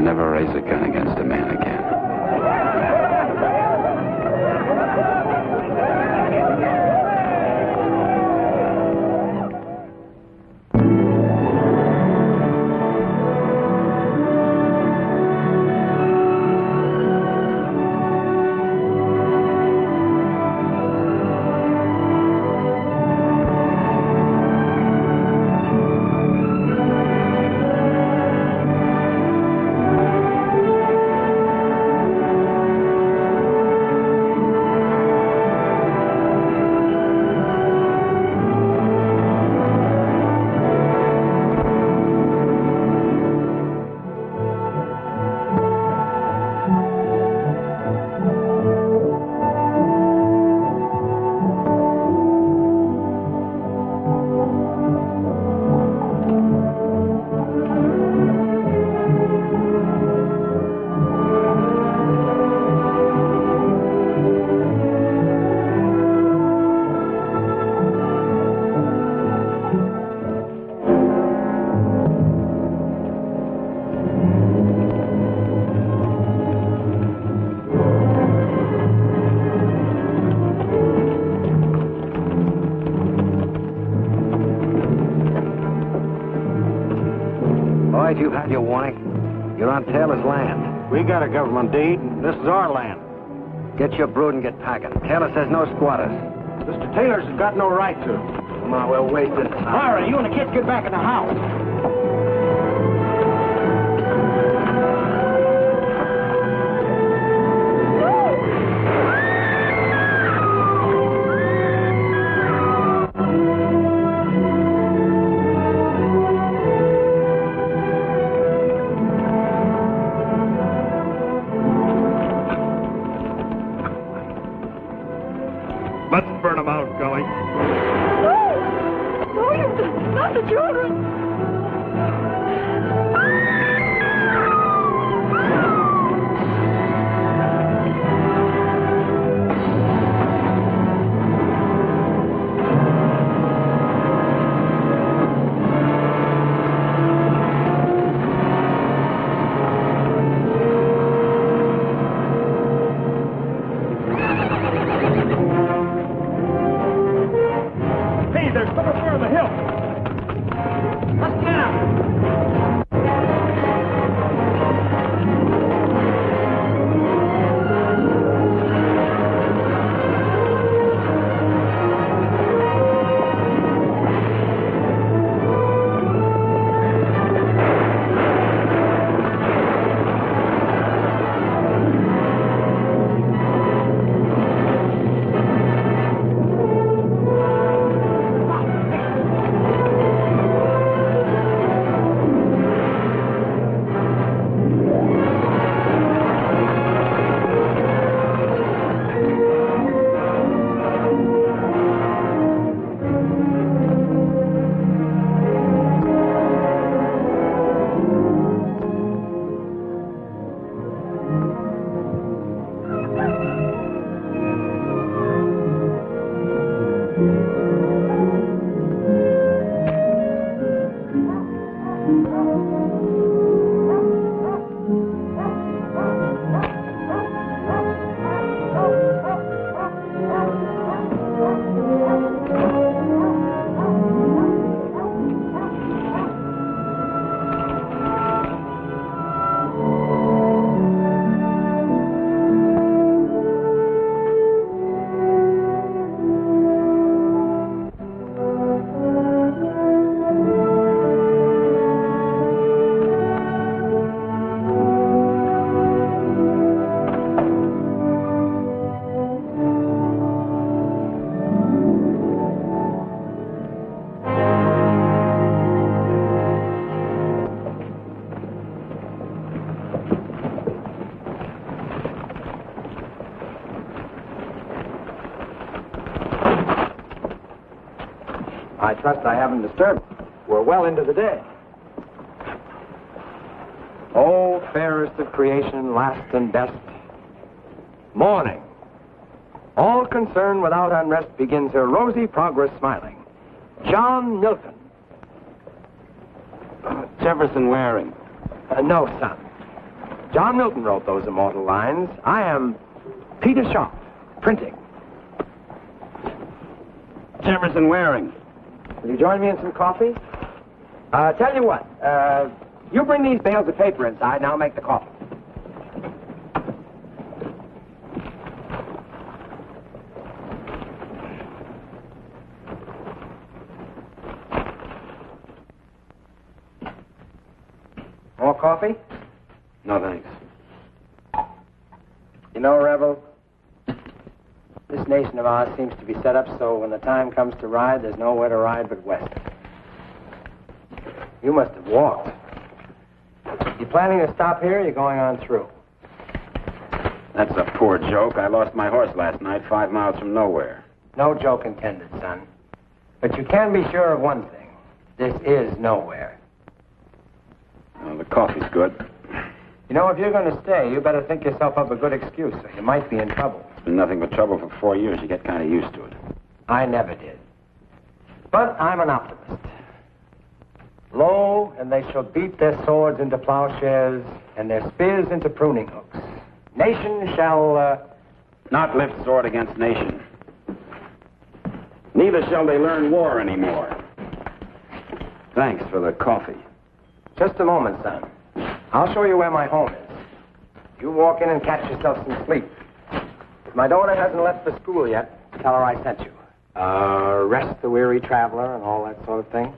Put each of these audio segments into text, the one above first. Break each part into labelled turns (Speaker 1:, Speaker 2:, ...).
Speaker 1: never raise a gun against a man again.
Speaker 2: You've had your warning. You're on Taylor's land.
Speaker 3: We got a government deed. This is our land.
Speaker 2: Get your brood and get packing. Taylor says no squatters.
Speaker 3: Mr. Taylor's got no right to.
Speaker 2: Come on, we'll wait this time.
Speaker 3: Myra, you and the kids get back in the house.
Speaker 4: Let's burn them out, Gully.
Speaker 5: No, not the children.
Speaker 2: I trust I haven't disturbed you. We're well into the day. Oh, fairest of creation, last and best. Morning. All concern without unrest begins her rosy progress smiling. John Milton.
Speaker 1: Jefferson Waring.
Speaker 2: No, son. John Milton wrote those immortal lines. I am Peter Sharp, printing.
Speaker 3: Jefferson Waring.
Speaker 2: Will you join me in some coffee? Tell you what, you bring these bales of paper inside, and I'll make the coffee. More coffee?
Speaker 1: No, thanks.
Speaker 2: You know, Rebel, this nation of ours seems to be set up so when the time comes to ride, there's nowhere to ride but west. You must have walked. You planning to stop here, or you going on through?
Speaker 1: That's a poor joke. I lost my horse last night 5 miles from nowhere.
Speaker 2: No joke intended, son. But you can be sure of one thing. This is nowhere.
Speaker 1: Well, the coffee's good.
Speaker 2: You know, if you're going to stay, you better think yourself up a good excuse, or you might be in trouble.
Speaker 1: It's been nothing but trouble for 4 years. You get kind of used to it.
Speaker 2: I never did. But I'm an optimist. Lo, and they shall beat their swords into plowshares and their spears into pruning hooks. Nation shall,
Speaker 1: Not lift sword against nation. Neither shall they learn war anymore. Thanks for the coffee.
Speaker 2: Just a moment, son. I'll show you where my home is. You walk in and catch yourself some sleep. If my daughter hasn't left for school yet, tell her I sent you. Rest the weary traveler and all that sort of thing.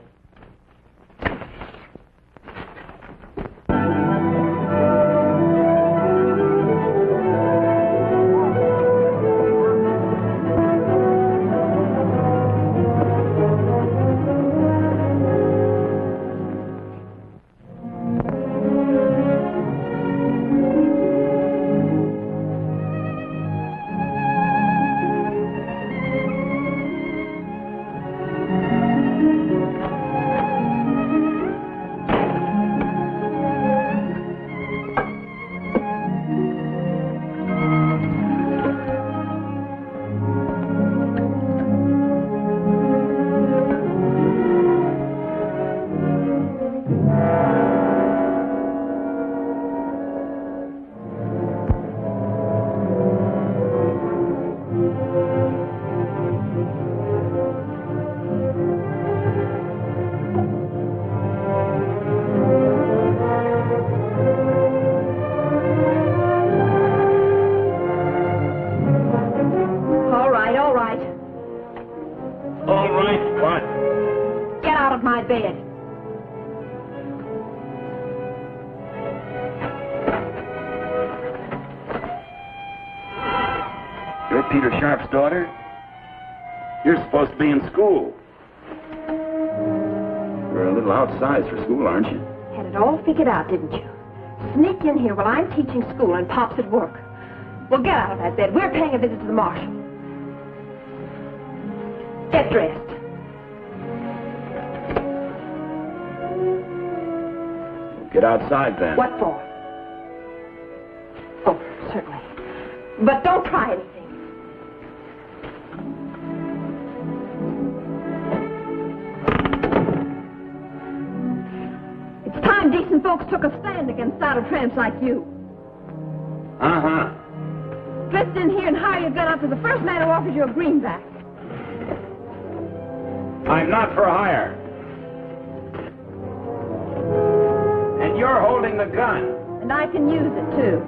Speaker 1: You're Peter Sharp's daughter? You're supposed to be in school. You're a little outsized for school, aren't you?
Speaker 5: Had it all figured out, didn't you? Sneak in here while I'm teaching school and Pop's at work. Well, get out of that bed. We're paying a visit to the marshal. Get dressed.
Speaker 1: Get outside, then.
Speaker 5: What for? Oh, certainly. But don't try anything. It's time decent folks took a stand against saddle tramps like you.
Speaker 1: Uh-huh.
Speaker 5: Drift in here and hire your gun out to the first man who offers you a greenback.
Speaker 1: I'm not for hire. And you're holding the gun.
Speaker 5: And I can use it, too.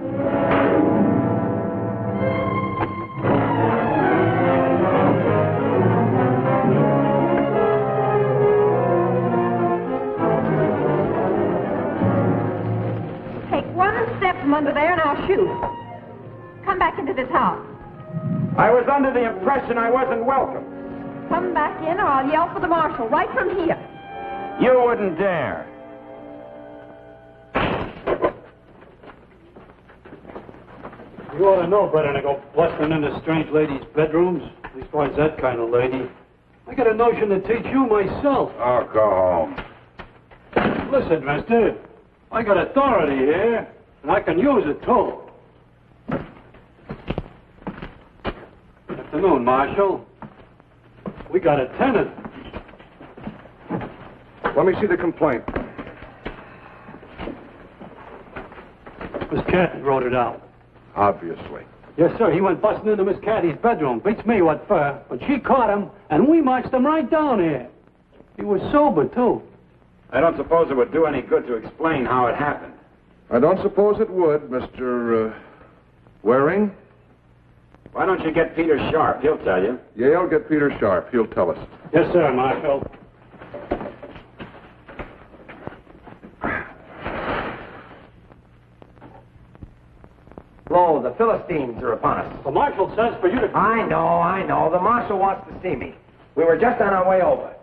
Speaker 5: From under there and I'll shoot. Come back into this house.
Speaker 1: I was under the impression I wasn't welcome.
Speaker 5: Come back in or I'll yell for the marshal right from here.
Speaker 1: You wouldn't dare.
Speaker 4: You ought to know better than to go busting into strange ladies' bedrooms. Leastwise, that kind of lady. I got a notion to teach you myself.
Speaker 1: Oh, go home.
Speaker 4: Listen, mister, I got authority here. And I can use it, too. Afternoon, Marshal. We got a tenant.
Speaker 3: Let me see the complaint.
Speaker 4: Miss Cathy wrote it out.
Speaker 6: Obviously.
Speaker 4: Yes, sir. He went busting into Miss Cathy's bedroom. Beats me what for. But she caught him, and we marched him right down here. He was sober, too.
Speaker 1: I don't suppose it would do any good to explain how it happened.
Speaker 6: I don't suppose it would, Mr. Waring.
Speaker 1: Why don't you get Peter Sharp? He'll tell you.
Speaker 6: Yale, get Peter Sharp. He'll tell us.
Speaker 4: Yes, sir, Marshal.
Speaker 2: Lo, the Philistines are upon us.
Speaker 4: The Marshal says for you to...
Speaker 2: I know. The Marshal wants to see me. We were just on our way over.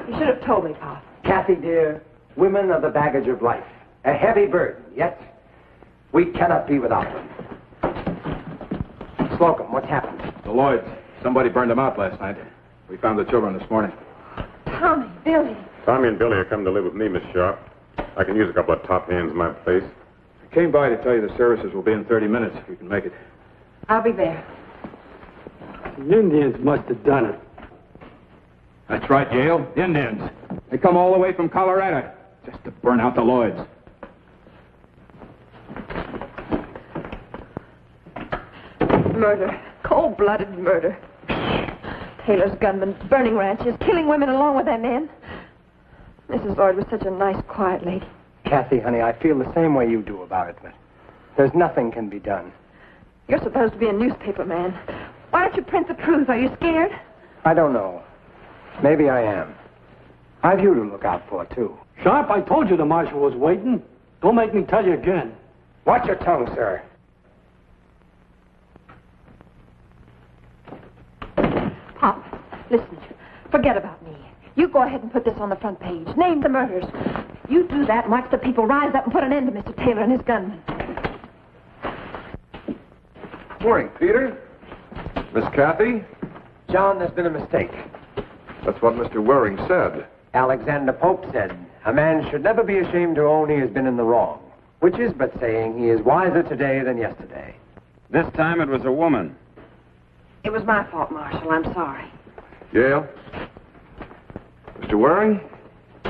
Speaker 5: You should have told me, Pop.
Speaker 2: Kathy, dear, women are the baggage of life. A heavy burden, yet we cannot be without them. Slocum, what's happened?
Speaker 3: The Lloyds. Somebody burned them out last night. We found the children this morning.
Speaker 5: Tommy, Billy.
Speaker 7: Tommy and Billy are coming to live with me, Miss Sharp. I can use a couple of top hands in my place.
Speaker 3: I came by to tell you the services will be in 30 minutes if you can make it.
Speaker 5: I'll be there.
Speaker 4: The Indians must have done it.
Speaker 3: That's right, Yale. Indians. They come all the way from Colorado just to burn out the Lloyds.
Speaker 5: Murder. Cold-blooded murder. Taylor's gunmen burning ranches, killing women along with their men. Mrs. Lloyd was such a nice, quiet lady.
Speaker 2: Kathy, honey, I feel the same way you do about it, but there's nothing can be done.
Speaker 5: You're supposed to be a newspaper man. Why don't you print the truth? Are you scared?
Speaker 2: I don't know. Maybe I am. I've you to look out for, too.
Speaker 4: Sharp, I told you the Marshal was waiting. Don't make me tell you again.
Speaker 2: Watch your tongue, sir.
Speaker 5: Pop, listen. Forget about me. You go ahead and put this on the front page. Name the murders. You do that and watch the people rise up and put an end to Mr. Taylor and his gunmen.
Speaker 6: Morning, Peter. Miss Kathy?
Speaker 2: John, there's been a mistake.
Speaker 6: That's what Mr. Waring said.
Speaker 2: Alexander Pope said, a man should never be ashamed to own he has been in the wrong, which is but saying he is wiser today than yesterday.
Speaker 1: This time it was a woman.
Speaker 5: It was my fault, Marshal. I'm sorry.
Speaker 6: Yale? Mr. Waring,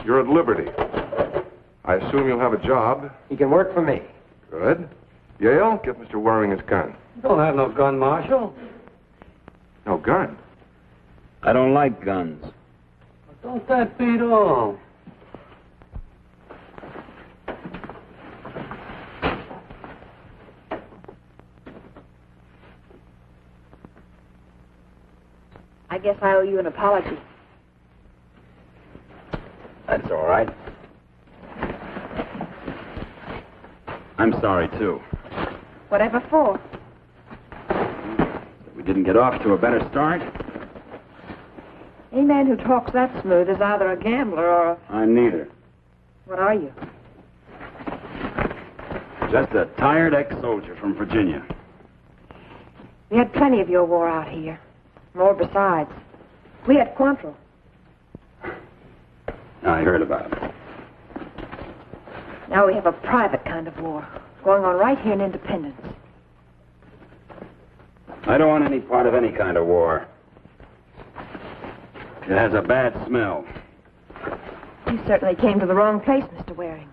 Speaker 6: you're at liberty. I assume you'll have a job.
Speaker 2: He can work for me.
Speaker 6: Good. Yale, give Mr. Waring his gun.
Speaker 4: You don't have no gun, Marshal.
Speaker 6: No gun?
Speaker 1: I don't like guns.
Speaker 4: Don't that beat all?
Speaker 5: I guess I owe you an apology.
Speaker 1: That's all right. I'm sorry, too.
Speaker 5: Whatever for?
Speaker 1: We didn't get off to a better start.
Speaker 5: Any man who talks that smooth is either a gambler or a...
Speaker 1: I'm neither.
Speaker 5: What are you?
Speaker 1: Just a tired ex-soldier from Virginia.
Speaker 5: We had plenty of your war out here. More besides. We had Quantrill.
Speaker 1: I heard about it.
Speaker 5: Now we have a private kind of war going on right here in Independence.
Speaker 1: I don't want any part of any kind of war. It has a bad smell.
Speaker 5: You certainly came to the wrong place, Mr. Waring.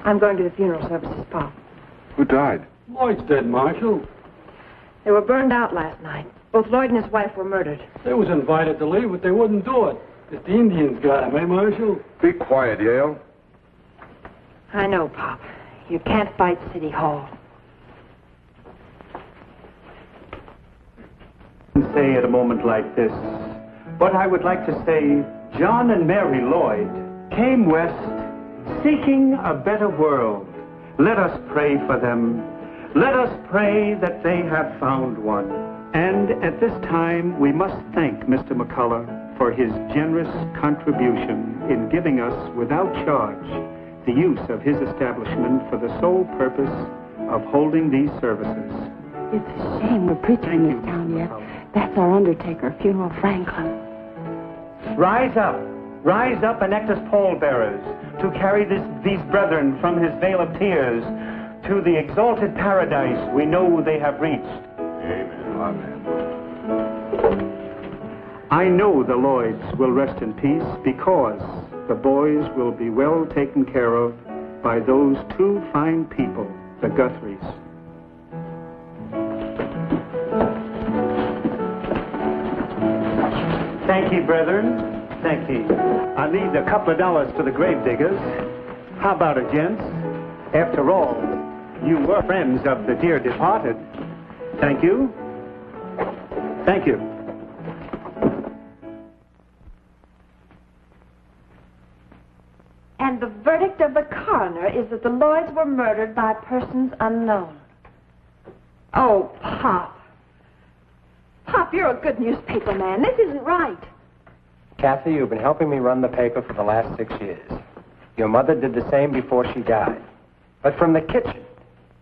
Speaker 5: I'm going to the funeral services, Pop.
Speaker 6: Who died?
Speaker 4: Lloyd's dead, Marshal.
Speaker 5: They were burned out last night. Both Lloyd and his wife were murdered.
Speaker 4: They was invited to leave, but they wouldn't do it. If the Indians got him, eh, Marshal?
Speaker 6: Be quiet, Yale.
Speaker 5: I know, Pop. You can't fight City Hall.
Speaker 8: Say at a moment like this, but I would like to say John and Mary Lloyd came west seeking a better world. Let us pray for them. Let us pray that they have found one. And at this time, we must thank Mr. McCullough for his generous contribution in giving us, without charge, the use of his establishment for the sole purpose of holding these services.
Speaker 9: It's a shame we're preaching in this town yet. That's our undertaker, Funeral Franklin.
Speaker 8: Rise up and act as pallbearers to carry these brethren from his vale of tears to the exalted paradise we know they have reached.
Speaker 6: Amen.
Speaker 8: I know the Lloyds will rest in peace because the boys will be well taken care of by those two fine people, the Guthries. Thank you, brethren. Thank you. I need a couple of dollars for the grave diggers. How about it, gents? After all, you were friends of the dear departed. Thank you. Thank you.
Speaker 5: And the verdict of the coroner is that the Lloyds were murdered by persons unknown. Oh, Pop. Pop, you're a good newspaper man. This isn't right.
Speaker 2: Kathy, you've been helping me run the paper for the last 6 years. Your mother did the same before she died. But from the kitchen,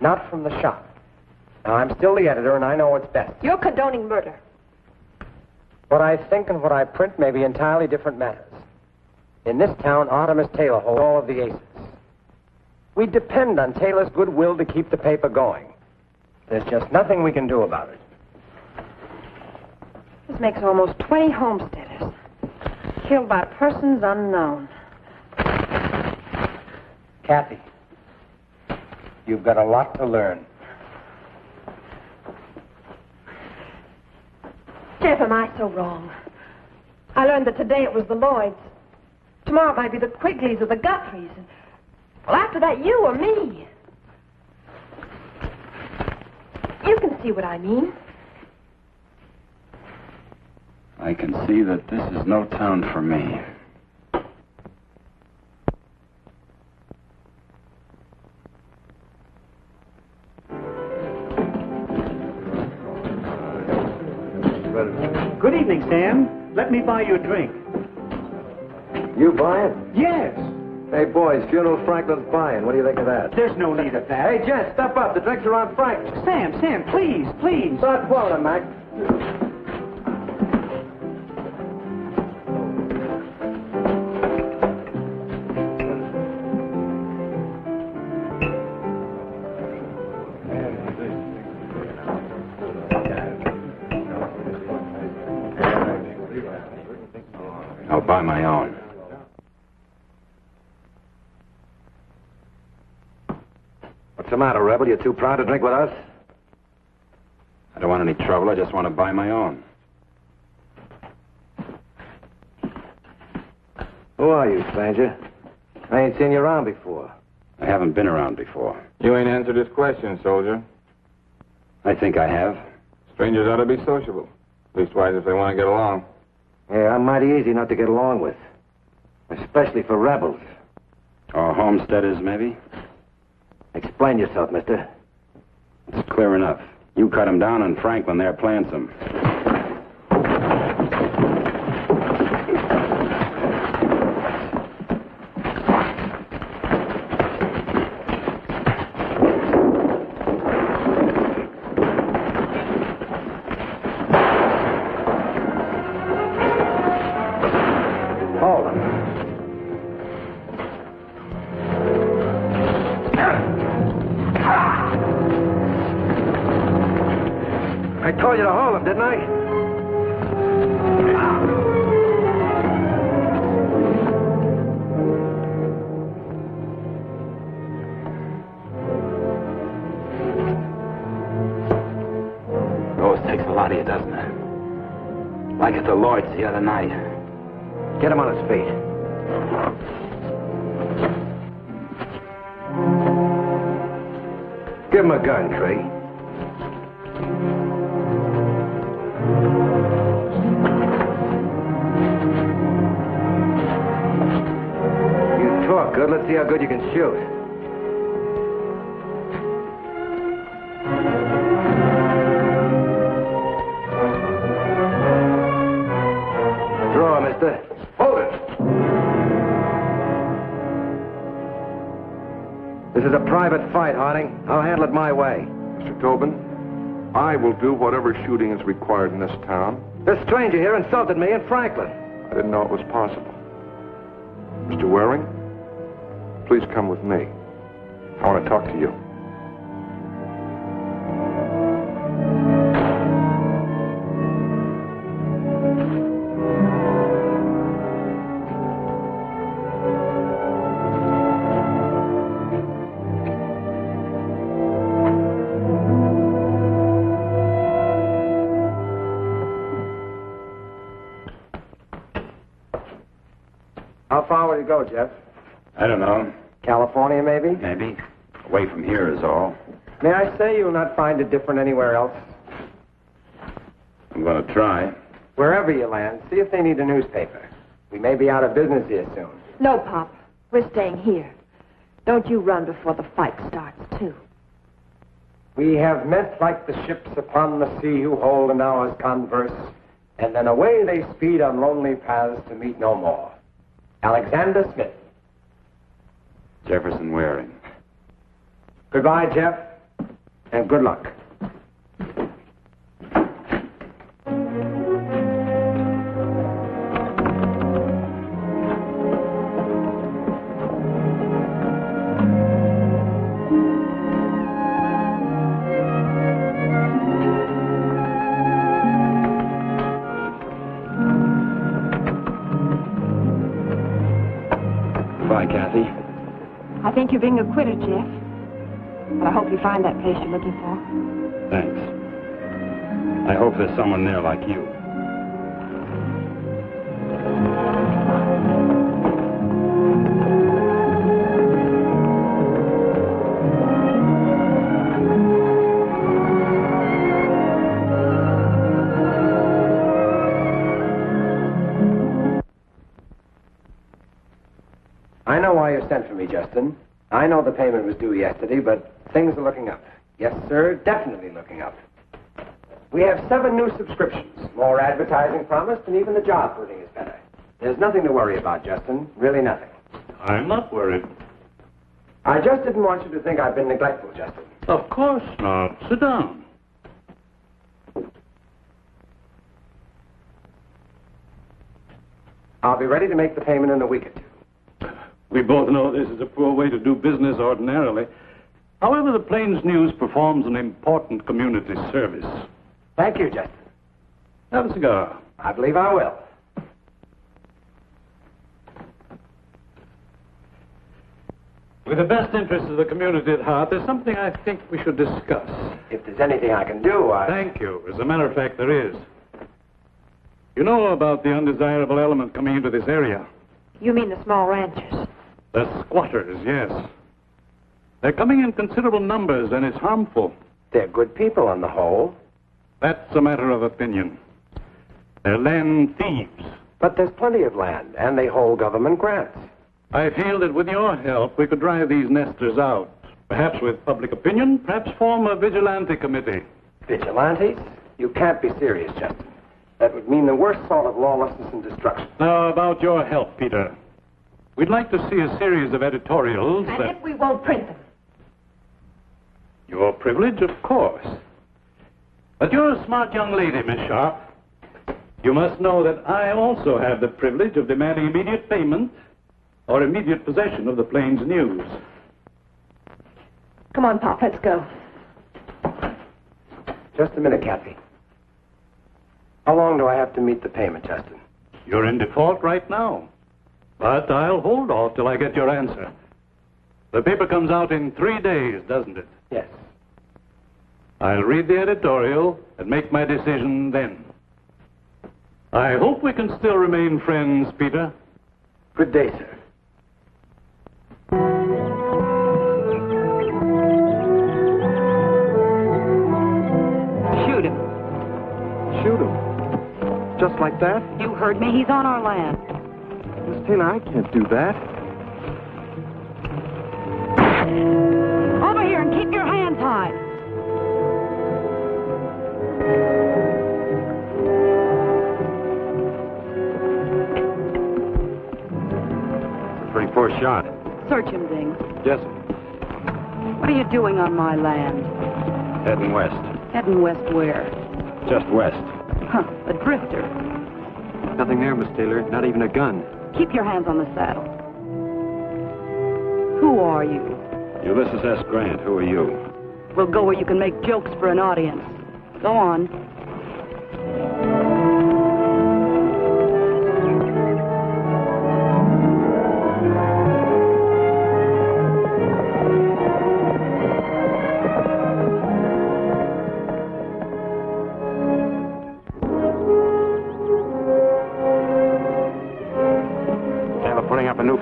Speaker 2: not from the shop. Now, I'm still the editor, and I know what's best.
Speaker 5: You're condoning murder.
Speaker 2: What I think and what I print may be entirely different matters. In this town, Artemis Taylor holds all of the aces. We depend on Taylor's goodwill to keep the paper going. There's just nothing we can do about it.
Speaker 5: This makes almost 20 homesteaders killed by persons unknown.
Speaker 2: Kathy, you've got a lot to learn.
Speaker 5: Jeff, am I so wrong? I learned that today it was the Lloyds. Tomorrow it might be the Quigleys or the Guthries. And, well, after that, you or me. You can see what I mean.
Speaker 1: I can see that this is no town for me.
Speaker 8: Good evening, Sam. Let me buy you a drink.
Speaker 2: You buying?
Speaker 8: Yes.
Speaker 2: Hey, boys, funeral Franklin's buying. What do you think of that?
Speaker 8: There's no need of that.
Speaker 2: Hey, Jen, step up. The drinks are on Frank.
Speaker 8: Sam, please, please.
Speaker 2: Start swallowing, Mac.
Speaker 1: I'll buy my own.
Speaker 2: What's the matter, Rebel? You too proud to drink with us?
Speaker 1: I don't want any trouble. I just want to buy my own.
Speaker 2: Who are you, stranger? I ain't seen you around before.
Speaker 1: I haven't been around before.
Speaker 6: You ain't answered his question, soldier.
Speaker 1: I think I have.
Speaker 6: Strangers ought to be sociable. Leastwise, if they want to get along.
Speaker 2: Yeah, I'm mighty easy not to get along with. Especially for rebels.
Speaker 1: Or homesteaders, maybe?
Speaker 2: Explain yourself, mister.
Speaker 1: It's clear enough. You cut them down, and Franklin there plants them.
Speaker 2: I told you to hold him, didn't I?
Speaker 1: Always takes a lot of you, doesn't it? Like at the Lloyds the other night.
Speaker 2: Get him on his feet. Give him a gun, Tree. You talk good. Let's see how good you can shoot. Draw, mister. Hold it. This is a private fight, Harding. I'll handle it my way.
Speaker 6: Mr. Tobin, I will do whatever shooting is required in this town.
Speaker 2: This stranger here insulted me in Franklin.
Speaker 6: I didn't know it was possible. Mr. Waring, please come with me. I want to talk to you.
Speaker 2: far would you go, Jeff?
Speaker 1: I don't know.
Speaker 2: California, maybe?
Speaker 1: Maybe. Away from here is all.
Speaker 2: May I say you'll not find it different anywhere else?
Speaker 1: I'm going to try.
Speaker 2: Wherever you land, see if they need a newspaper. We may be out of business here soon.
Speaker 5: No, Pop. We're staying here. Don't you run before the fight starts, too.
Speaker 2: We have met like the ships upon the sea who hold an hour's converse, and then away they speed on lonely paths to meet no more. Alexander Smith.
Speaker 1: Jefferson Waring.
Speaker 2: Goodbye, Jeff, and good luck.
Speaker 1: Bye, Kathy.
Speaker 9: I think you're being acquitted, Jeff. But I hope you find that place you're looking for.
Speaker 1: Thanks. I hope there's someone there like you.
Speaker 2: I know why you sent for me, Justin. I know the payment was due yesterday, but things are looking up. Yes, sir, definitely looking up. We have 7 new subscriptions, more advertising promised, and even the job footing is better. There's nothing to worry about, Justin. Really nothing.
Speaker 4: I'm not worried.
Speaker 2: I just didn't want you to think I've been neglectful, Justin.
Speaker 4: Of course not. Sit down.
Speaker 2: I'll be ready to make the payment in a week or 2.
Speaker 4: We both know this is a poor way to do business ordinarily. However, the Plains News performs an important community service.
Speaker 2: Thank you, Justin.
Speaker 4: Have a cigar.
Speaker 2: I believe I will.
Speaker 4: With the best interests of the community at heart, there's something I think we should discuss.
Speaker 2: If there's anything I can do,
Speaker 4: Thank you. As a matter of fact, there is. You know about the undesirable element coming into this area?
Speaker 5: You mean the small ranchers?
Speaker 4: The squatters, yes. They're coming in considerable numbers, and it's harmful.
Speaker 2: They're good people on the whole.
Speaker 4: That's a matter of opinion. They're land thieves.
Speaker 2: But there's plenty of land, and they hold government grants.
Speaker 4: I feel that with your help, we could drive these nesters out. Perhaps with public opinion, perhaps form a vigilante committee.
Speaker 2: Vigilantes? You can't be serious, Justin. That would mean the worst sort of lawlessness and destruction.
Speaker 4: Now, about your help, Peter. We'd like to see a series of editorials
Speaker 5: And if we won't print them?
Speaker 4: Your privilege, of course. But you're a smart young lady, Miss Sharp. You must know that I also have the privilege of demanding immediate payment or immediate possession of the Plains News.
Speaker 5: Come on, Pop, let's go.
Speaker 2: Just a minute, Kathy. How long do I have to meet the payment, Justin?
Speaker 4: You're in default right now. But I'll hold off till I get your answer. The paper comes out in 3 days, doesn't it?
Speaker 2: Yes.
Speaker 4: I'll read the editorial and make my decision then. I hope we can still remain friends, Peter.
Speaker 2: Good day, sir.
Speaker 9: Shoot him.
Speaker 6: Shoot him. Just like that?
Speaker 9: You heard me. He's on our land.
Speaker 6: Miss Taylor, I can't do that.
Speaker 9: Over here and keep your hands high.
Speaker 1: Pretty poor shot.
Speaker 9: Search him, Ding.
Speaker 1: Yes,
Speaker 9: What are you doing on my land?
Speaker 1: heading west.
Speaker 9: Heading west where?
Speaker 1: Just west.
Speaker 9: Huh, a drifter.
Speaker 10: Nothing there, Miss Taylor. Not even a gun.
Speaker 9: Keep your hands on the saddle. Who are you?
Speaker 1: Ulysses S. Grant, who are you?
Speaker 9: We'll go where you can make jokes for an audience. Go on.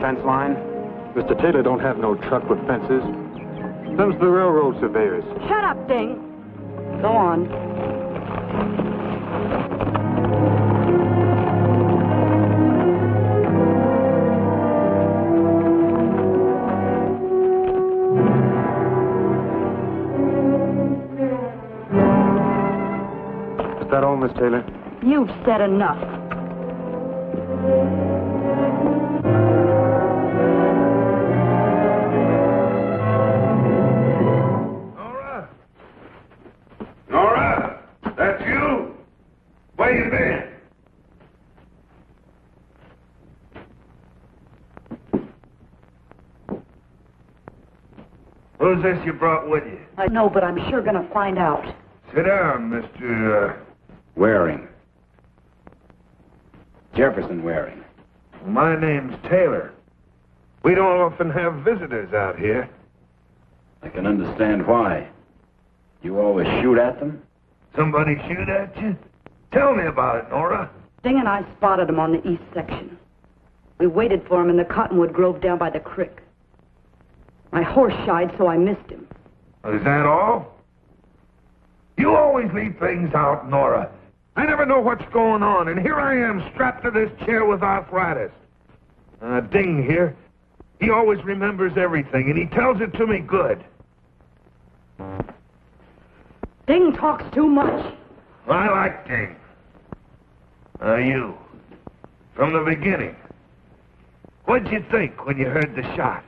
Speaker 3: fence line?
Speaker 10: Mr. Taylor don't have no truck with fences. Them's the railroad surveyors.
Speaker 9: Shut up, Ding. Go on.
Speaker 10: Is that all, Miss Taylor?
Speaker 9: You've said enough.
Speaker 6: Nora, that's you? Where you been? Who's this you brought with you?
Speaker 9: I know, but I'm sure gonna find out.
Speaker 6: Sit down, Mr.
Speaker 1: Waring. Jefferson Waring.
Speaker 6: My name's Taylor. We don't often have visitors out here.
Speaker 1: I can understand why. You always shoot at them?
Speaker 6: Somebody shoot at you? Tell me about it, Nora.
Speaker 9: Ding and I spotted him on the east section. We waited for him in the cottonwood grove down by the creek. My horse shied, so I missed him.
Speaker 6: Is that all? You always leave things out, Nora. I never know what's going on, and here I am strapped to this chair with arthritis. Ding here, he always remembers everything, and he tells it to me good.
Speaker 9: Ding talks too much.
Speaker 6: I like Ding. You, from the beginning, what'd you think when you heard the shot?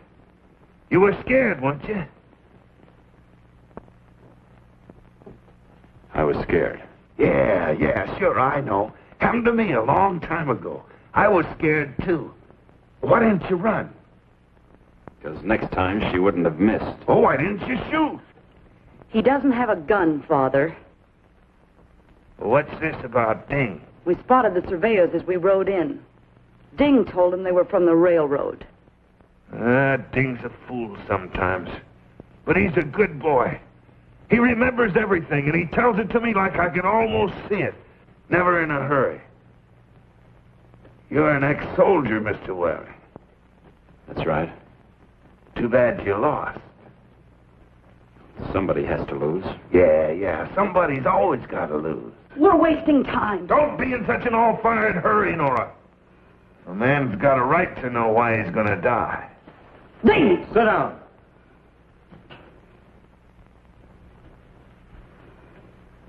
Speaker 6: You were scared, weren't you?
Speaker 1: I was scared.
Speaker 6: Yeah, sure, I know. Happened to me a long time ago. I was scared, too. Why didn't you run?
Speaker 1: Because next time she wouldn't have missed.
Speaker 6: Oh, why didn't you shoot?
Speaker 9: He doesn't have a gun, Father.
Speaker 6: What's this about Ding?
Speaker 9: We spotted the surveyors as we rode in. Ding told him they were from the railroad.
Speaker 6: Ding's a fool sometimes. But he's a good boy. He remembers everything, and he tells it to me like I can almost see it. Never in a hurry. You're an ex-soldier, Mr. Waring.
Speaker 1: That's right.
Speaker 6: Too bad you lost.
Speaker 1: Somebody has to lose.
Speaker 6: Yeah. Somebody's always got to lose.
Speaker 9: We're wasting time.
Speaker 6: Don't be in such an all-fired hurry, Nora. A man's got a right to know why he's going to die.
Speaker 9: Ding!
Speaker 10: Sit down.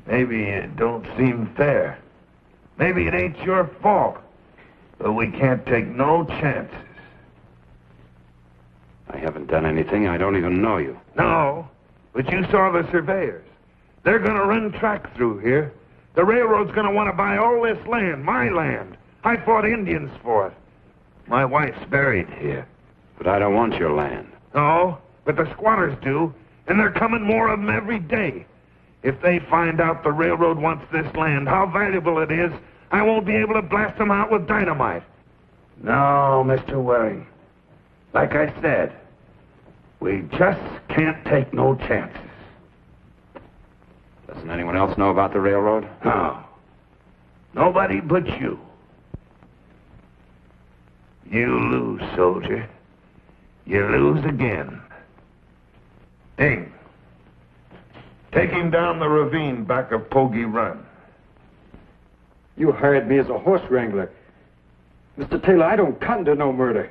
Speaker 6: Maybe it don't seem fair. Maybe it ain't your fault. But we can't take no chances.
Speaker 1: I haven't done anything. I don't even know you.
Speaker 6: No, but you saw the surveyors. They're going to run track through here. The railroad's going to want to buy all this land, my land. I fought Indians for it. My wife's buried here.
Speaker 1: But I don't want your land.
Speaker 6: No, but the squatters do, and they're coming more of them every day. If they find out the railroad wants this land, how valuable it is, I won't be able to blast them out with dynamite. No, Mr. Waring. Like I said, we just can't take no chances.
Speaker 1: Doesn't anyone else know about the railroad?
Speaker 6: No. Nobody but you. You lose, soldier. You lose again. Ding. Take him down the ravine back of Pogie Run.
Speaker 10: You hired me as a horse wrangler. Mr. Taylor, I don't cotton to no murder.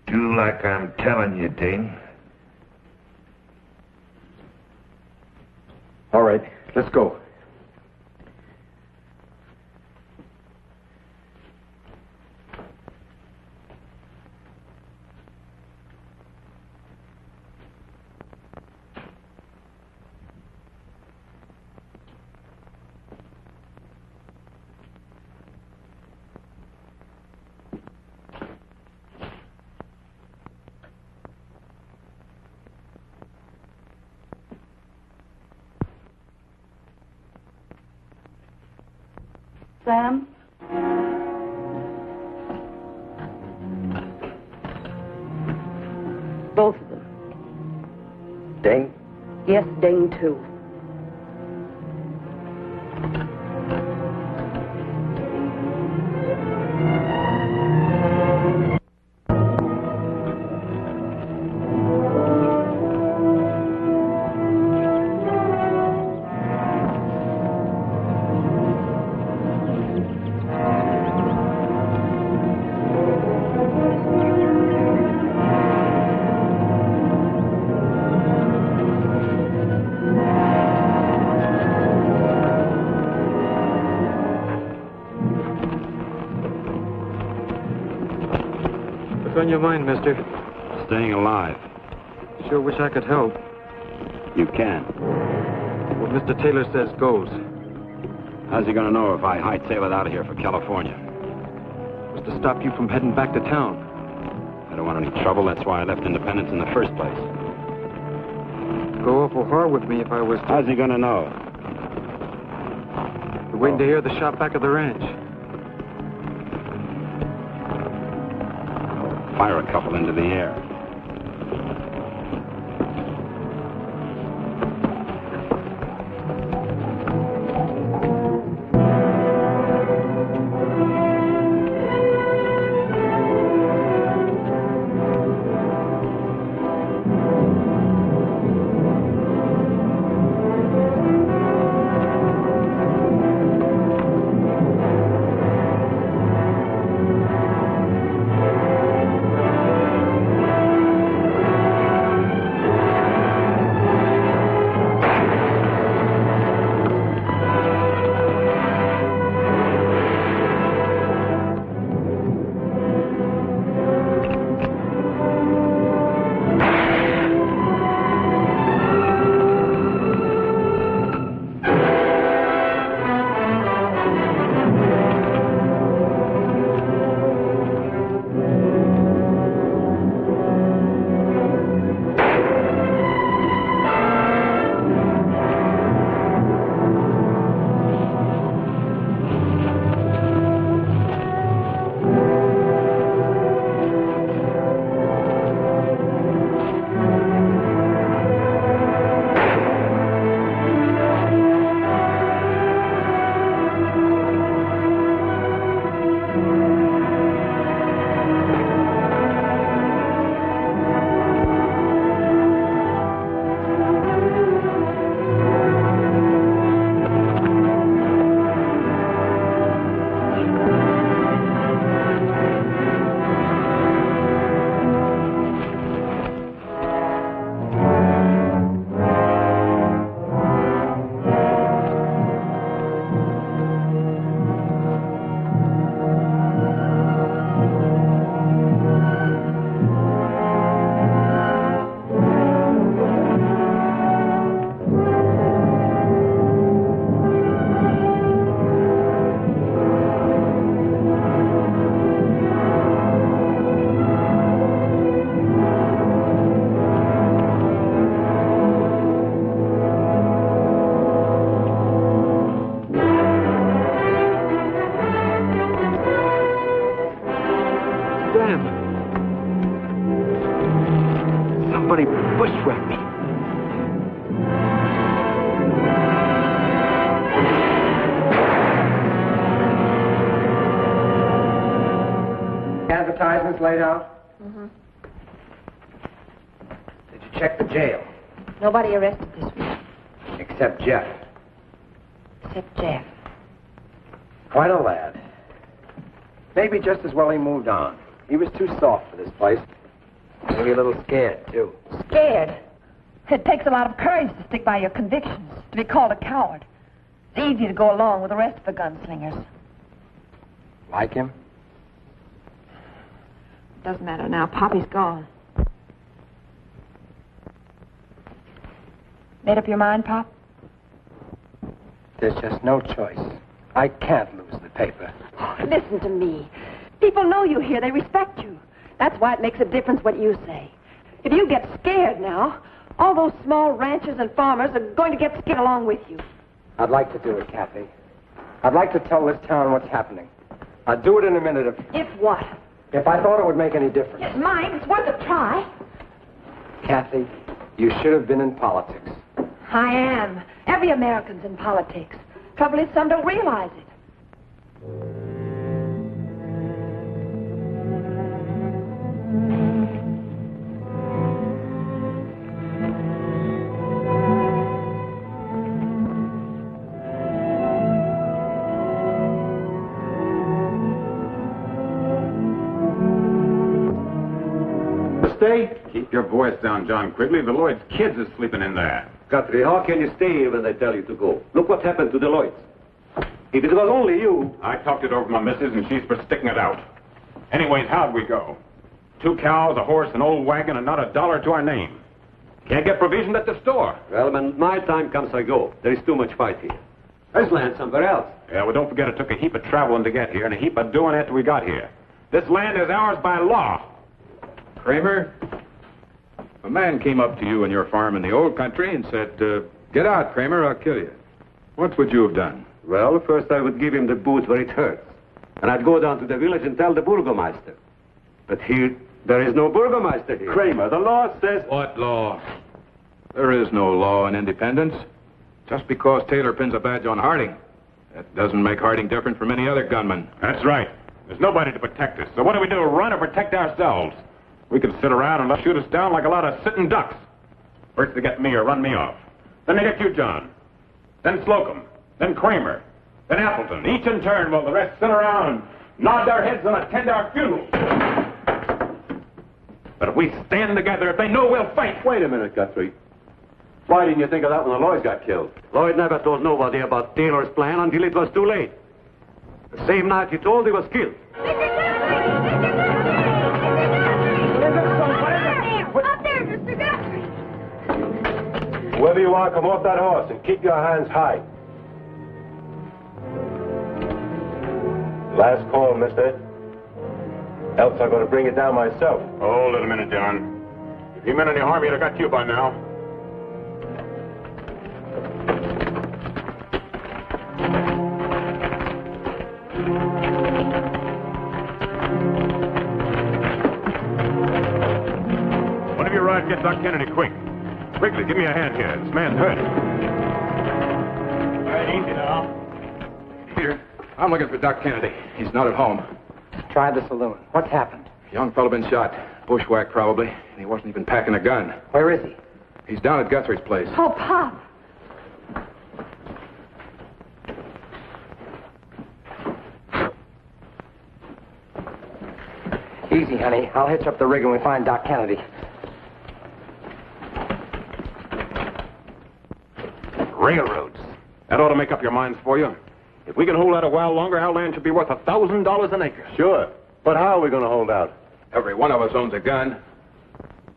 Speaker 6: Do like I'm telling you, Ding.
Speaker 10: All right, let's go.
Speaker 9: Sam? Both of them.
Speaker 2: Ding?
Speaker 9: Yes, Ding, too.
Speaker 10: on your mind, mister?
Speaker 1: Staying alive.
Speaker 10: Sure wish I could help.
Speaker 1: You can.
Speaker 10: What Mr. Taylor says goes.
Speaker 1: How's he gonna know if I hightail it out of here for California?
Speaker 10: Was to stop you from heading back to town.
Speaker 1: I don't want any trouble. That's why I left Independence in the first place.
Speaker 10: Go awful hard with me if I was to...
Speaker 1: How's he gonna know?
Speaker 10: We're waiting to hear the shot back of the ranch.
Speaker 1: Fire a couple into the air.
Speaker 2: Somebody bushwhacked me. Advertisements laid out?
Speaker 5: Mm-hmm.
Speaker 2: Did you check the jail?
Speaker 5: Nobody arrested this week.
Speaker 2: Except Jeff.
Speaker 5: Except Jeff.
Speaker 2: Quite a lad. Maybe just as well he moved on. He was too soft for this place. Maybe a little scared, too.
Speaker 5: Scared? It takes a lot of courage to stick by your convictions, to be called a coward. It's easy to go along with the rest of the gunslingers.
Speaker 2: Like him?
Speaker 5: Doesn't matter now. Poppy's gone. Made up your mind, Pop?
Speaker 2: There's just no choice. I can't lose the paper.
Speaker 5: Oh, listen to me. People know you here. They respect you. That's why it makes a difference what you say. If you get scared now, all those small ranchers and farmers are going to get scared along with you.
Speaker 2: I'd like to do it, Kathy. I'd like to tell this town what's happening. I'd do it in a minute
Speaker 5: If what?
Speaker 2: if I thought it would make any difference.
Speaker 5: It might. It's worth a try.
Speaker 2: Kathy, you should have been in politics.
Speaker 5: I am. Every American's in politics. Trouble is, some don't realize it.
Speaker 7: Stay? Keep your voice down, John Quigley. The Lloyd's kids is sleeping in there.
Speaker 11: Guthrie, how can you stay here when they tell you to go? Look what happened to the Lloyds. If it was only you...
Speaker 7: I talked it over with my missus, and she's for sticking it out. Anyways, how'd we go?
Speaker 1: 2 cows, a horse, an old wagon, and not a dollar to our name. Can't get provisions at the store.
Speaker 11: Well, when my time comes, I go. There is too much fight here. There's land somewhere else.
Speaker 1: Yeah, well, don't forget it took a heap of traveling to get here and a heap of doing after we got here. This land is ours by law.
Speaker 3: Kramer, a man came up to you on your farm in the old country and said, get out, Kramer, I'll kill you. What would you have done?
Speaker 11: Well, first I would give him the boots where it hurts. And I'd go down to the village and tell the burgomaster. But here, there is no burgomaster here.
Speaker 3: Kramer, the law says... What law? There is no law in Independence. Just because Taylor pins a badge on Harding, that doesn't make Harding different from any other gunman.
Speaker 1: That's right. There's nobody to protect us. So what do? Run or protect ourselves? We can sit around and let shoot us down like a lot of sitting ducks. First they get me or run me off. Then they get you, John. Then Slocum. Then Kramer. Then Appleton. Each in turn while the rest sit around and nod their heads and attend our funerals. But if we stand together, if they know we'll fight...
Speaker 11: Wait a minute, Guthrie. Why didn't you think of that when the Lloyd got killed? Lloyd never told nobody about Taylor's plan until it was too late. The same night he told, he was killed.
Speaker 12: Up there, Mr. Guthrie!
Speaker 11: Whoever you are, come off that horse and keep your hands high. Last call, mister. Else I'm going to bring it down myself.
Speaker 1: Hold it a minute, John. If you meant any harm, he'd have got you by now. One of you ride, get Doc Kennedy quick. Quickly, give me a hand here. This man's hurt.
Speaker 3: All right, easy now. Peter, I'm looking for Doc Kennedy. He's not at home.
Speaker 2: Try the saloon. What's happened?
Speaker 3: Young fellow been shot. Bushwhack, probably. And he wasn't even packing a gun.
Speaker 2: Where is he?
Speaker 3: He's down at Guthrie's place.
Speaker 9: Oh, Pop!
Speaker 2: Easy, honey. I'll hitch up the rig when we find Doc Kennedy.
Speaker 1: Railroads. That ought to make up your minds for you. If we can hold out a while longer, our land should be worth $1,000 an acre.
Speaker 11: Sure. But how are we going to hold out?
Speaker 3: Every one of us owns a gun.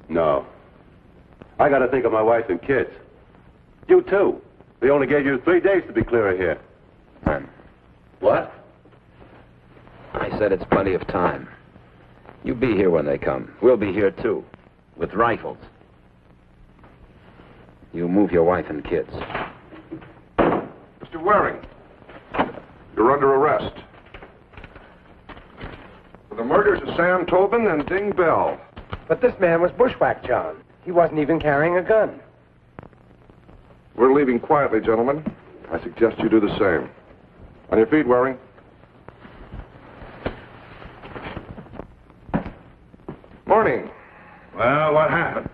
Speaker 11: No. I got to think of my wife and kids. You, too. We only gave you 3 days to be clear of here.
Speaker 1: What?
Speaker 13: I said it's plenty of time. You be here when they come. We'll be here, too. With rifles. You move your wife and kids.
Speaker 7: Mr. Waring, you're under arrest. For the murders of Sam Tobin and Ding Bell.
Speaker 2: But this man was bushwhacked, John. He wasn't even carrying a gun.
Speaker 7: We're leaving quietly, gentlemen. I suggest you do the same. On your feet, Waring. Morning.
Speaker 6: Well, what happened?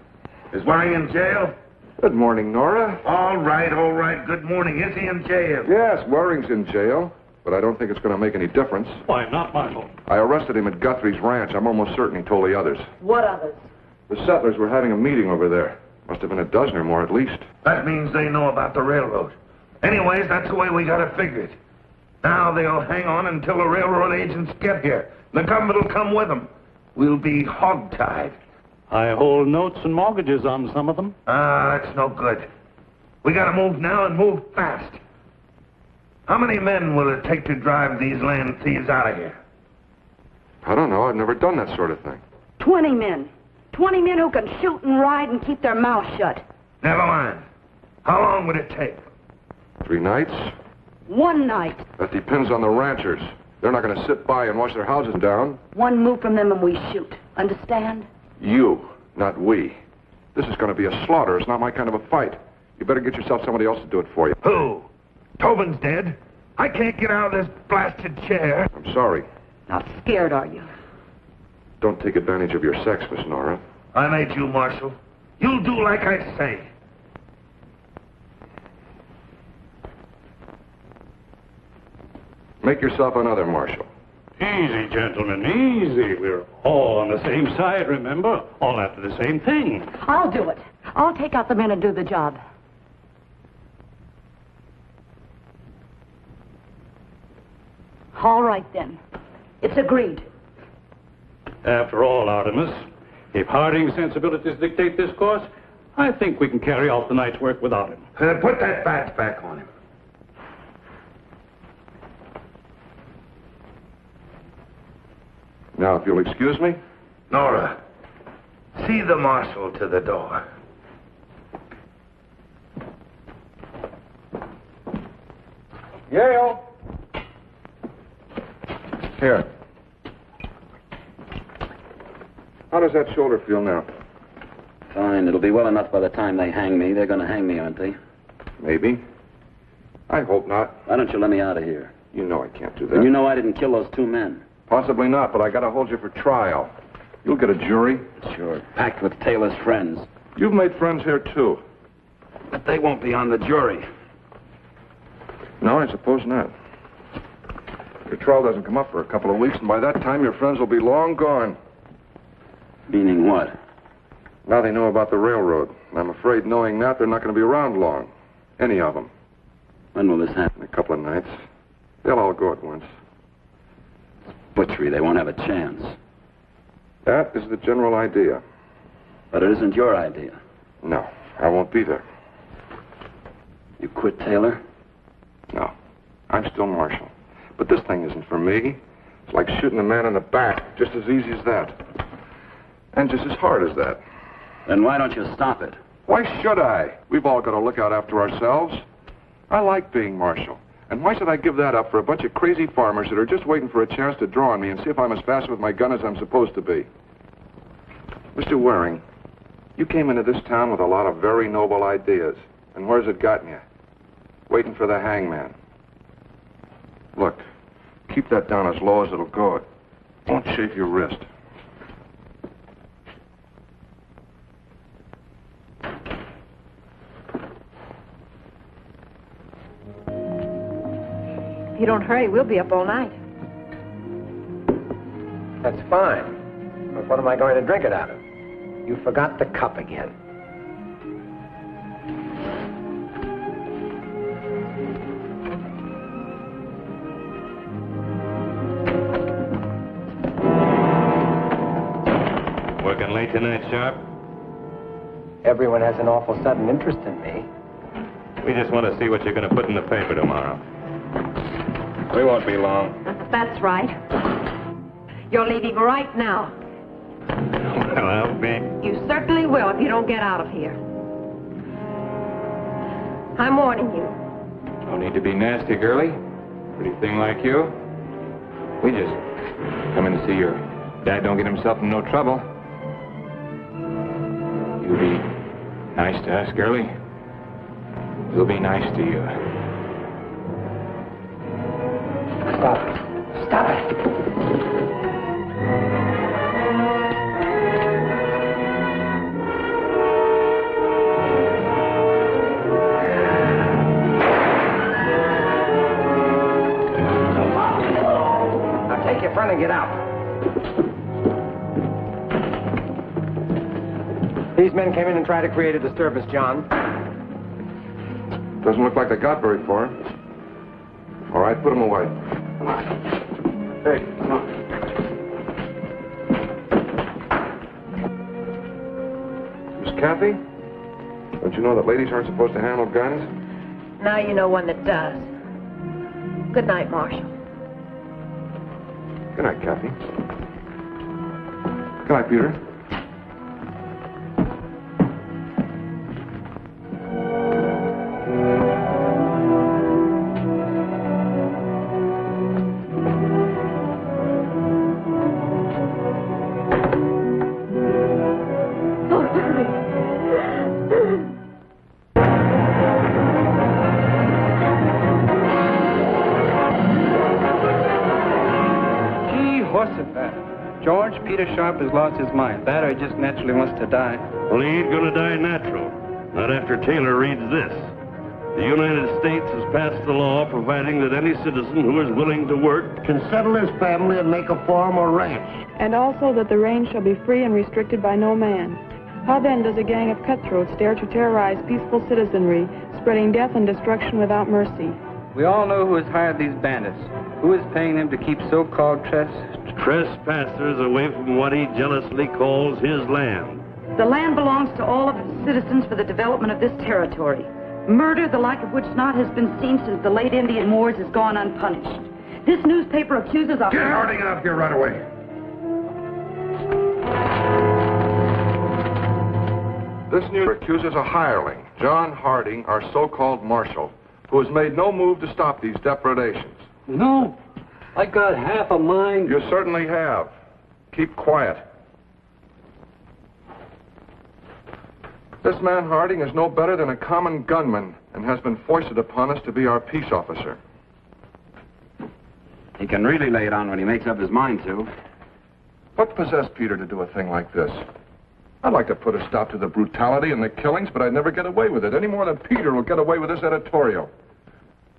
Speaker 6: Is Waring in jail?
Speaker 7: Good morning, Nora.
Speaker 6: All right, all right. Good morning. Is he in jail?
Speaker 7: Yes, Waring's in jail, but I don't think it's going to make any difference.
Speaker 4: Why not, Michael?
Speaker 7: I arrested him at Guthrie's ranch. I'm almost certain he told the others.
Speaker 9: What others?
Speaker 7: The settlers were having a meeting over there. Must have been a dozen or more at least.
Speaker 6: That means they know about the railroad. Anyways, that's the way we got to figure it. Now they'll hang on until the railroad agents get here. The government will come with them. We'll be hogtied.
Speaker 4: I hold notes and mortgages on some of them.
Speaker 6: Ah, that's no good. We got to move now and move fast. How many men will it take to drive these land thieves out of here?
Speaker 7: I don't know. I've never done that sort of thing.
Speaker 9: 20 men. 20 men who can shoot and ride and keep their mouths shut.
Speaker 6: Never mind. How long would it take?
Speaker 7: 3 nights?
Speaker 9: 1 night.
Speaker 7: That depends on the ranchers. They're not going to sit by and watch their houses down.
Speaker 9: One move from them and we shoot. Understand?
Speaker 7: You, not we. This is going to be a slaughter. It's not my kind of a fight. You better get yourself somebody else to do it for you.
Speaker 6: Who? Tobin's dead. I can't get out of this blasted chair.
Speaker 7: I'm sorry.
Speaker 9: Not scared, are you?
Speaker 7: Don't take advantage of your sex, Miss Nora.
Speaker 6: I made you, Marshal. You'll do like I say.
Speaker 7: Make yourself another, Marshal.
Speaker 4: Easy, gentlemen, easy. We're all on the same side, remember? All after the same thing.
Speaker 9: I'll do it. I'll take out the men and do the job. All right, then. It's agreed.
Speaker 4: After all, Artemis, if Harding's sensibilities dictate this course, I think we can carry out the night's work without him.
Speaker 6: Put that badge back on him.
Speaker 7: Now, if you'll excuse me.
Speaker 6: Nora, see the marshal to the door.
Speaker 2: Yale.
Speaker 7: Here. How does that shoulder feel now?
Speaker 13: Fine. It'll be well enough by the time they hang me. They're going to hang me, aren't they?
Speaker 7: Maybe. I hope not.
Speaker 13: Why don't you let me out of here?
Speaker 7: You know I can't do that.
Speaker 13: And you know I didn't kill those 2 men.
Speaker 7: Possibly not, but I gotta hold you for trial. You'll get a jury.
Speaker 13: Sure. Packed with Taylor's friends.
Speaker 7: You've made friends here, too.
Speaker 13: But they won't be on the jury.
Speaker 7: No, I suppose not. Your trial doesn't come up for a couple of weeks, and by that time your friends will be long gone.
Speaker 13: Meaning what?
Speaker 7: Now they know about the railroad. And I'm afraid knowing that, they're not going to be around long. Any of them.
Speaker 13: When will this happen?
Speaker 7: In a couple of nights. They'll all go at once.
Speaker 13: Butchery. They won't have a chance.
Speaker 7: That is the general idea.
Speaker 13: But it isn't your idea.
Speaker 7: No, I won't be there.
Speaker 13: You quit Taylor?
Speaker 7: No, I'm still marshal. But this thing isn't for me. It's like shooting a man in the back, just as easy as that. And just as hard as that.
Speaker 13: Then why don't you stop it?
Speaker 7: Why should I? We've all got to look out after ourselves. I like being marshal. And why should I give that up for a bunch of crazy farmers that are just waiting for a chance to draw on me and see if I'm as fast with my gun as I'm supposed to be? Mr. Waring, you came into this town with a lot of very noble ideas. And where's it gotten you? Waiting for the hangman. Look, keep that down as low as it'll go. Don't chafe your wrist.
Speaker 5: If you don't hurry, we'll be up all night.
Speaker 2: That's fine. But what am I going to drink it out of? You forgot the cup again.
Speaker 1: Working late tonight, Sharp?
Speaker 2: Everyone has an awful sudden interest in me.
Speaker 1: We just want to see what you're going to put in the paper tomorrow. We won't be long.
Speaker 5: That's right. You're leaving right now.
Speaker 1: Well, I'll be.
Speaker 5: You certainly will if you don't get out of here. I'm warning you.
Speaker 3: No need to be nasty, girlie. Pretty thing like you. We just come in to see your dad don't get himself in no trouble. You be nice to us, girlie. We'll be nice to you.
Speaker 2: Stop it. Stop it. Now take your friend and get out. These men came in and tried to create a disturbance, John.
Speaker 7: Doesn't look like they got very far. All right, put them away.
Speaker 2: Hey, come on.
Speaker 7: Miss Kathy, don't you know that ladies aren't supposed to handle guns?
Speaker 5: Now you know one that does. Good night, Marshal.
Speaker 7: Good night, Kathy. Good night, Peter.
Speaker 12: George, Peter Sharp has lost his mind. That or he just naturally wants to die.
Speaker 14: Well, he ain't gonna die natural. Not after Taylor reads this. The United States has passed the law providing that any citizen who is willing to work
Speaker 15: can settle his family and make a farm or ranch.
Speaker 16: And also that the range shall be free and restricted by no man. How then does a gang of cutthroats dare to terrorize peaceful citizenry, spreading death and destruction without mercy?
Speaker 12: We all know who has hired these bandits. Who is paying them to keep so-called
Speaker 14: trespassers away from what he jealously calls his land.
Speaker 9: The land belongs to all of its citizens for the development of this territory. Murder, the like of which not has been seen since the late Indian wars, has gone unpunished. This newspaper accuses a...
Speaker 7: Get Harding out here right away. This news accuses a hireling, John Harding, our so-called marshal, who has made no move to stop these depredations.
Speaker 17: No, I got half a mind.
Speaker 7: You certainly have. Keep quiet. This man Harding is no better than a common gunman and has been foisted upon us to be our peace officer.
Speaker 13: He can really lay it on when he makes up his mind to.
Speaker 7: What possessed Peter to do a thing like this? I'd like to put a stop to the brutality and the killings, but I'd never get away with it, any more than Peter will get away with this editorial.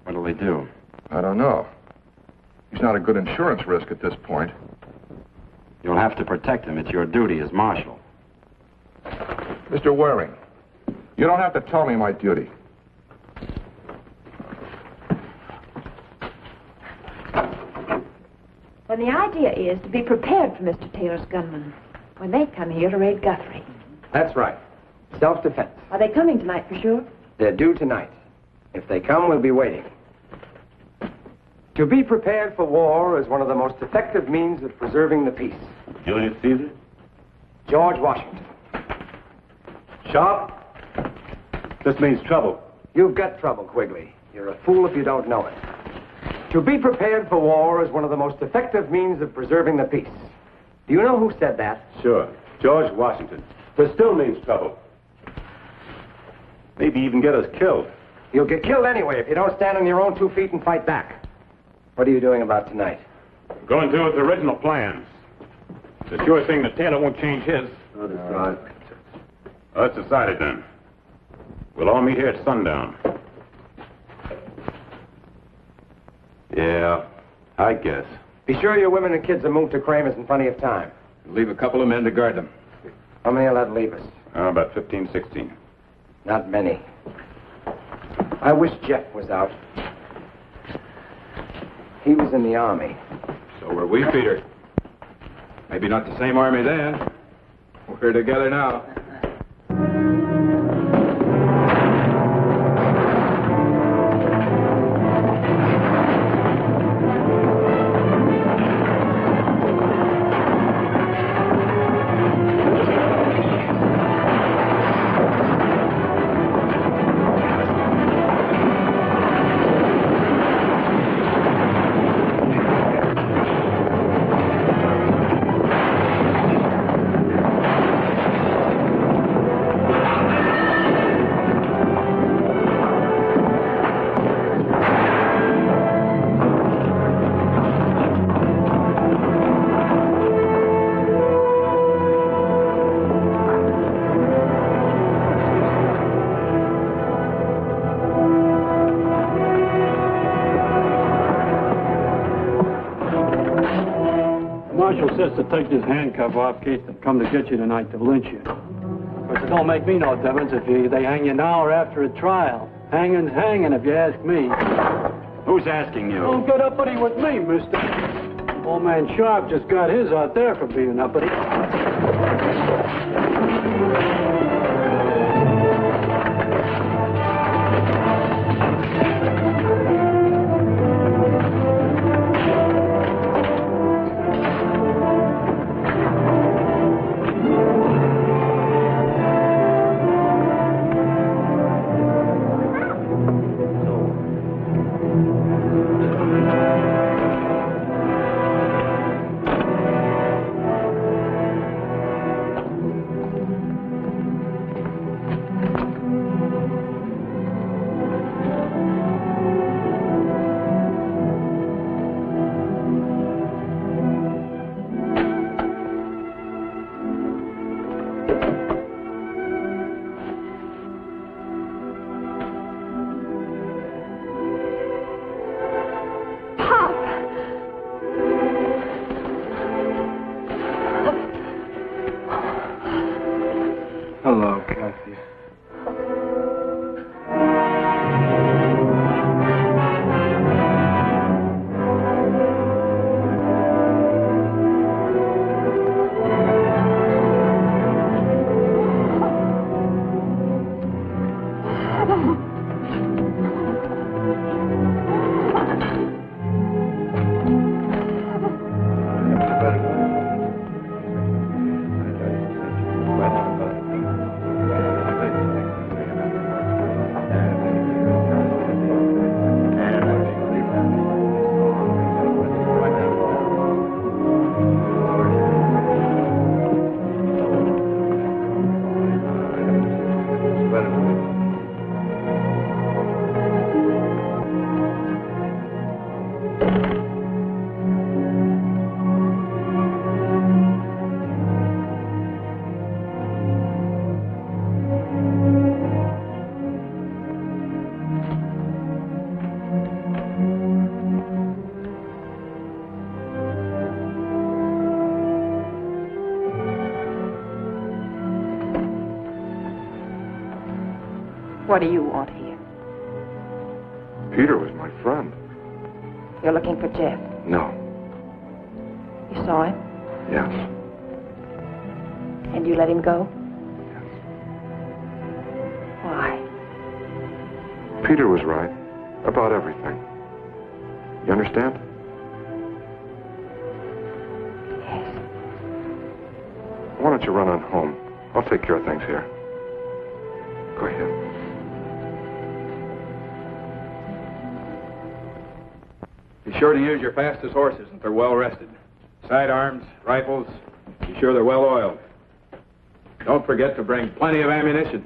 Speaker 13: What'll he do?
Speaker 7: I don't know. He's not a good insurance risk at this point.
Speaker 13: You'll have to protect him. It's your duty as marshal.
Speaker 7: Mr. Waring, you don't have to tell me my duty.
Speaker 5: Then the idea is to be prepared for Mr. Taylor's gunmen when they come here to raid Guthrie.
Speaker 2: That's right. Self-defense.
Speaker 5: Are they coming tonight for sure?
Speaker 2: They're due tonight. If they come, we'll be waiting. To be prepared for war is one of the most effective means of preserving the peace.
Speaker 14: Julius Caesar?
Speaker 2: George Washington.
Speaker 11: Sharp? This means trouble.
Speaker 2: You've got trouble, Quigley. You're a fool if you don't know it. To be prepared for war is one of the most effective means of preserving the peace. Do you know who said that?
Speaker 11: Sure. George Washington. This still means trouble. Maybe even get us killed.
Speaker 2: You'll get killed anyway if you don't stand on your own 2 feet and fight back. What are you doing about tonight?
Speaker 1: Going through with the original plans. It's a sure thing that Taylor won't change his.
Speaker 11: Oh, that's right.
Speaker 1: Well, that's decided then. We'll all meet here at sundown.
Speaker 11: Yeah, I guess.
Speaker 2: Be sure your women and kids are moved to Kramer's in plenty of time.
Speaker 3: Leave a couple of men to guard them.
Speaker 2: How many will that leave us?
Speaker 1: About 15, 16.
Speaker 2: Not many. I wish Jeff was out. He was in the army.
Speaker 3: So were we, Peter. Maybe not the same army then. We're together now.
Speaker 17: Says to take this handcuff off in case they come to get you tonight to lynch you. Of course, it don't make me no difference if they hang you now or after a trial. Hanging's hanging, if you ask me.
Speaker 13: Who's asking you?
Speaker 17: Don't get uppity with me, mister. Old man Sharp just got his out there for being uppity.
Speaker 12: Hello, Kathy.
Speaker 5: What do you want here?
Speaker 7: Peter was my friend.
Speaker 5: You're looking for Jeff.
Speaker 7: No.
Speaker 5: You saw him?
Speaker 7: Yes.
Speaker 5: And you let him go? Why?
Speaker 7: Peter was right about everything. You understand?
Speaker 5: Yes.
Speaker 7: Why don't you run on home? I'll take care of things here. Go ahead.
Speaker 3: Be sure to use your fastest horses if they're well rested. Sidearms, rifles, be sure they're well oiled. Don't forget to bring plenty of ammunition.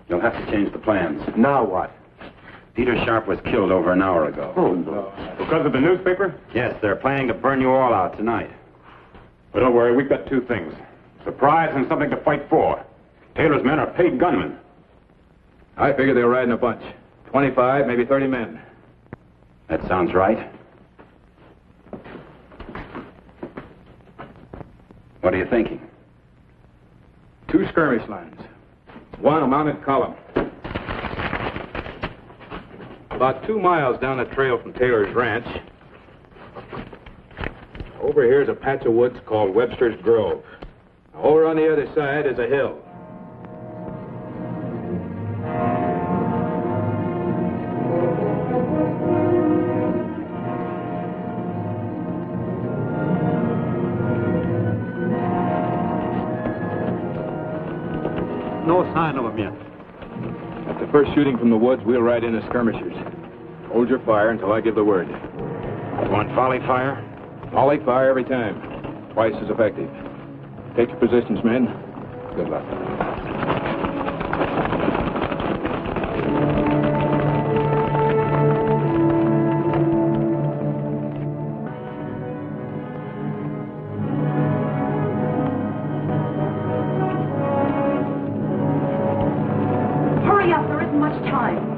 Speaker 13: You'll have to change the plans.
Speaker 11: Now what?
Speaker 13: Peter Sharp was killed over an hour ago.
Speaker 11: Oh, no.
Speaker 1: Because of the newspaper?
Speaker 13: Yes, they're planning to burn you all out tonight.
Speaker 1: But don't worry, we've got two things. Surprise and something to fight for. Taylor's men are paid gunmen.
Speaker 3: I figure they'll ride in a bunch. 25, maybe 30 men.
Speaker 13: That sounds right. What are you thinking?
Speaker 3: 2 skirmish lines. 1 a mounted column. About 2 miles down the trail from Taylor's ranch, over here is a patch of woods called Webster's Grove. Over on the other side is a hill.
Speaker 11: No sign of them yet.
Speaker 3: At the first shooting from the woods, we'll ride in as skirmishers. Hold your fire until I give the word.
Speaker 13: You want volley fire?
Speaker 3: Volley fire every time. Twice as effective. Take your positions, men. Good luck.
Speaker 9: Hurry up, there isn't much time.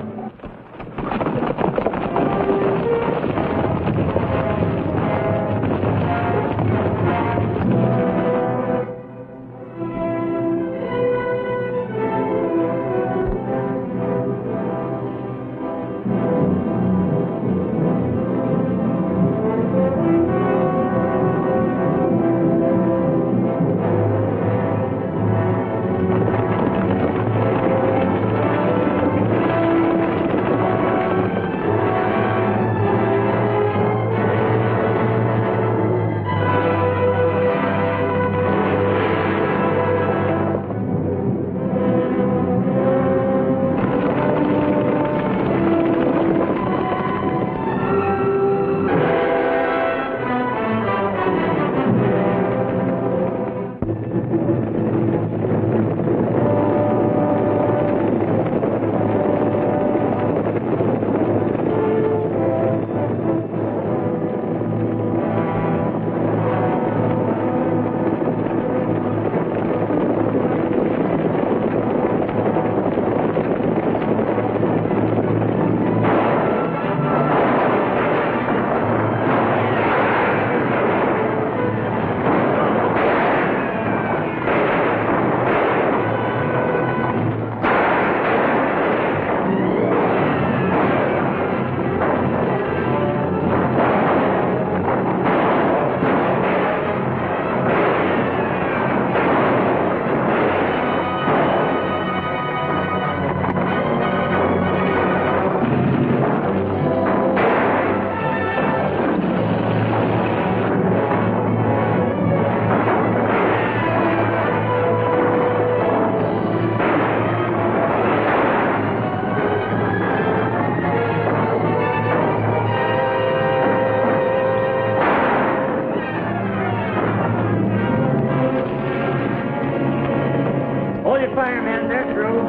Speaker 15: Firemen, they're through.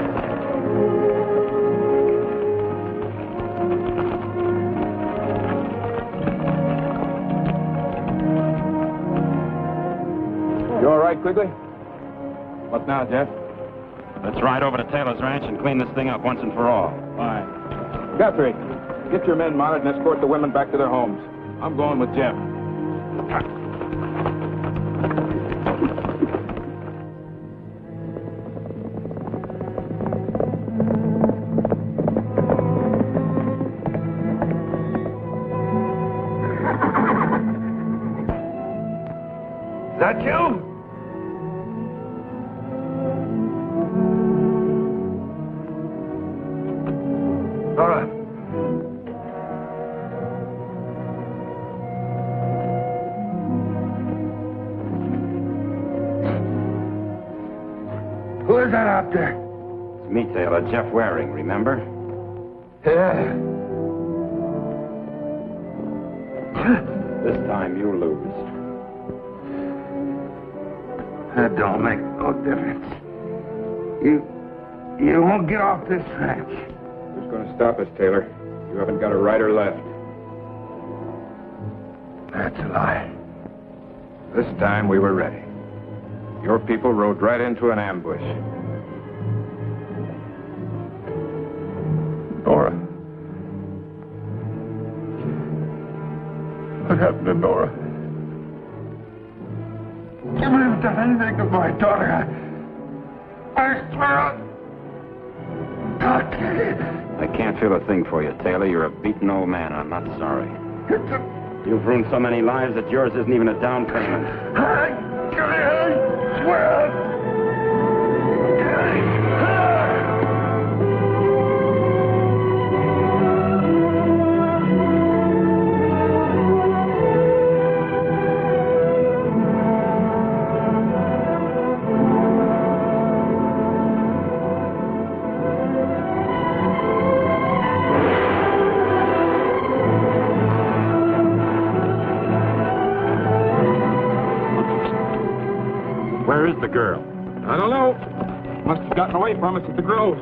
Speaker 3: You all right, Quigley? What now, Jeff?
Speaker 13: Let's ride over to Taylor's ranch and clean this thing up once and for all.
Speaker 3: Fine. Guthrie, get your men mounted and escort the women back to their homes. I'm going with Jeff.
Speaker 6: Is that you? Nora. Who is that out there?
Speaker 2: It's me, Taylor. Jeff Waring, remember?
Speaker 6: Yeah.
Speaker 2: This time you lose.
Speaker 6: That don't make no difference. You won't get off this ranch.
Speaker 3: Who's going to stop us, Taylor? You haven't got a right or left.
Speaker 6: That's a lie.
Speaker 3: This time we were ready. Your people rode right into an ambush.
Speaker 6: Nora. What happened to Nora? You would have done anything to my daughter. I swear I'll kill you.
Speaker 2: I can't feel a thing for you, Taylor. You're a beaten old man. I'm not sorry. You've ruined so many lives that yours isn't even a down payment.
Speaker 6: I swear.
Speaker 2: Where is the girl?
Speaker 3: I don't know. Must have gotten away from us at the Grove.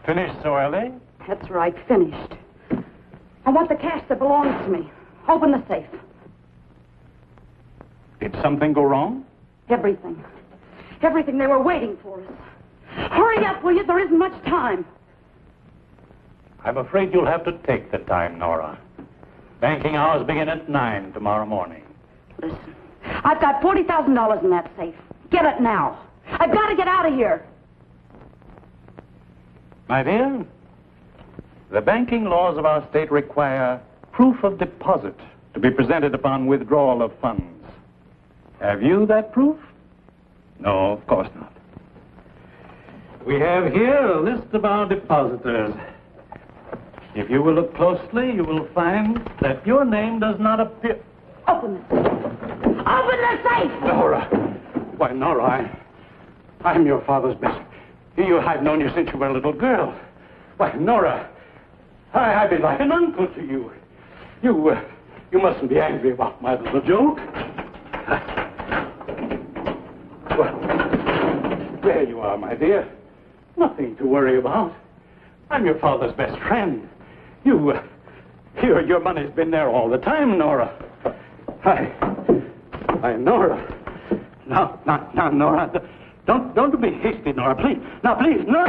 Speaker 4: Finished so early?
Speaker 9: That's right, finished. I want the cash that belongs to me. Open the safe.
Speaker 4: Did something go wrong?
Speaker 9: Everything. Everything. They were waiting for us. Hurry up, will you? There isn't much time.
Speaker 4: I'm afraid you'll have to take the time, Nora. Banking hours begin at 9 tomorrow morning.
Speaker 9: Listen, I've got $40,000 in that safe. Get it now. I've got to get out of here.
Speaker 4: My dear, the banking laws of our state require proof of deposit to be presented upon withdrawal of funds. Have you that proof? No, of course not. We have here a list of our depositors. If you will look closely, you will find that your name does not appear...
Speaker 9: Open the safe. Open the safe!
Speaker 4: Nora. Why, Nora, I'm your father's best... I've known you since you were a little girl. Why, Nora, I've been like an uncle to you. You mustn't be angry about my little joke. Well, there you are, my dear. Nothing to worry about. I'm your father's best friend. Your money's been there all the time, Nora. Hi, Nora. Now, Nora, don't be hasty, Nora, please. Now, please, no.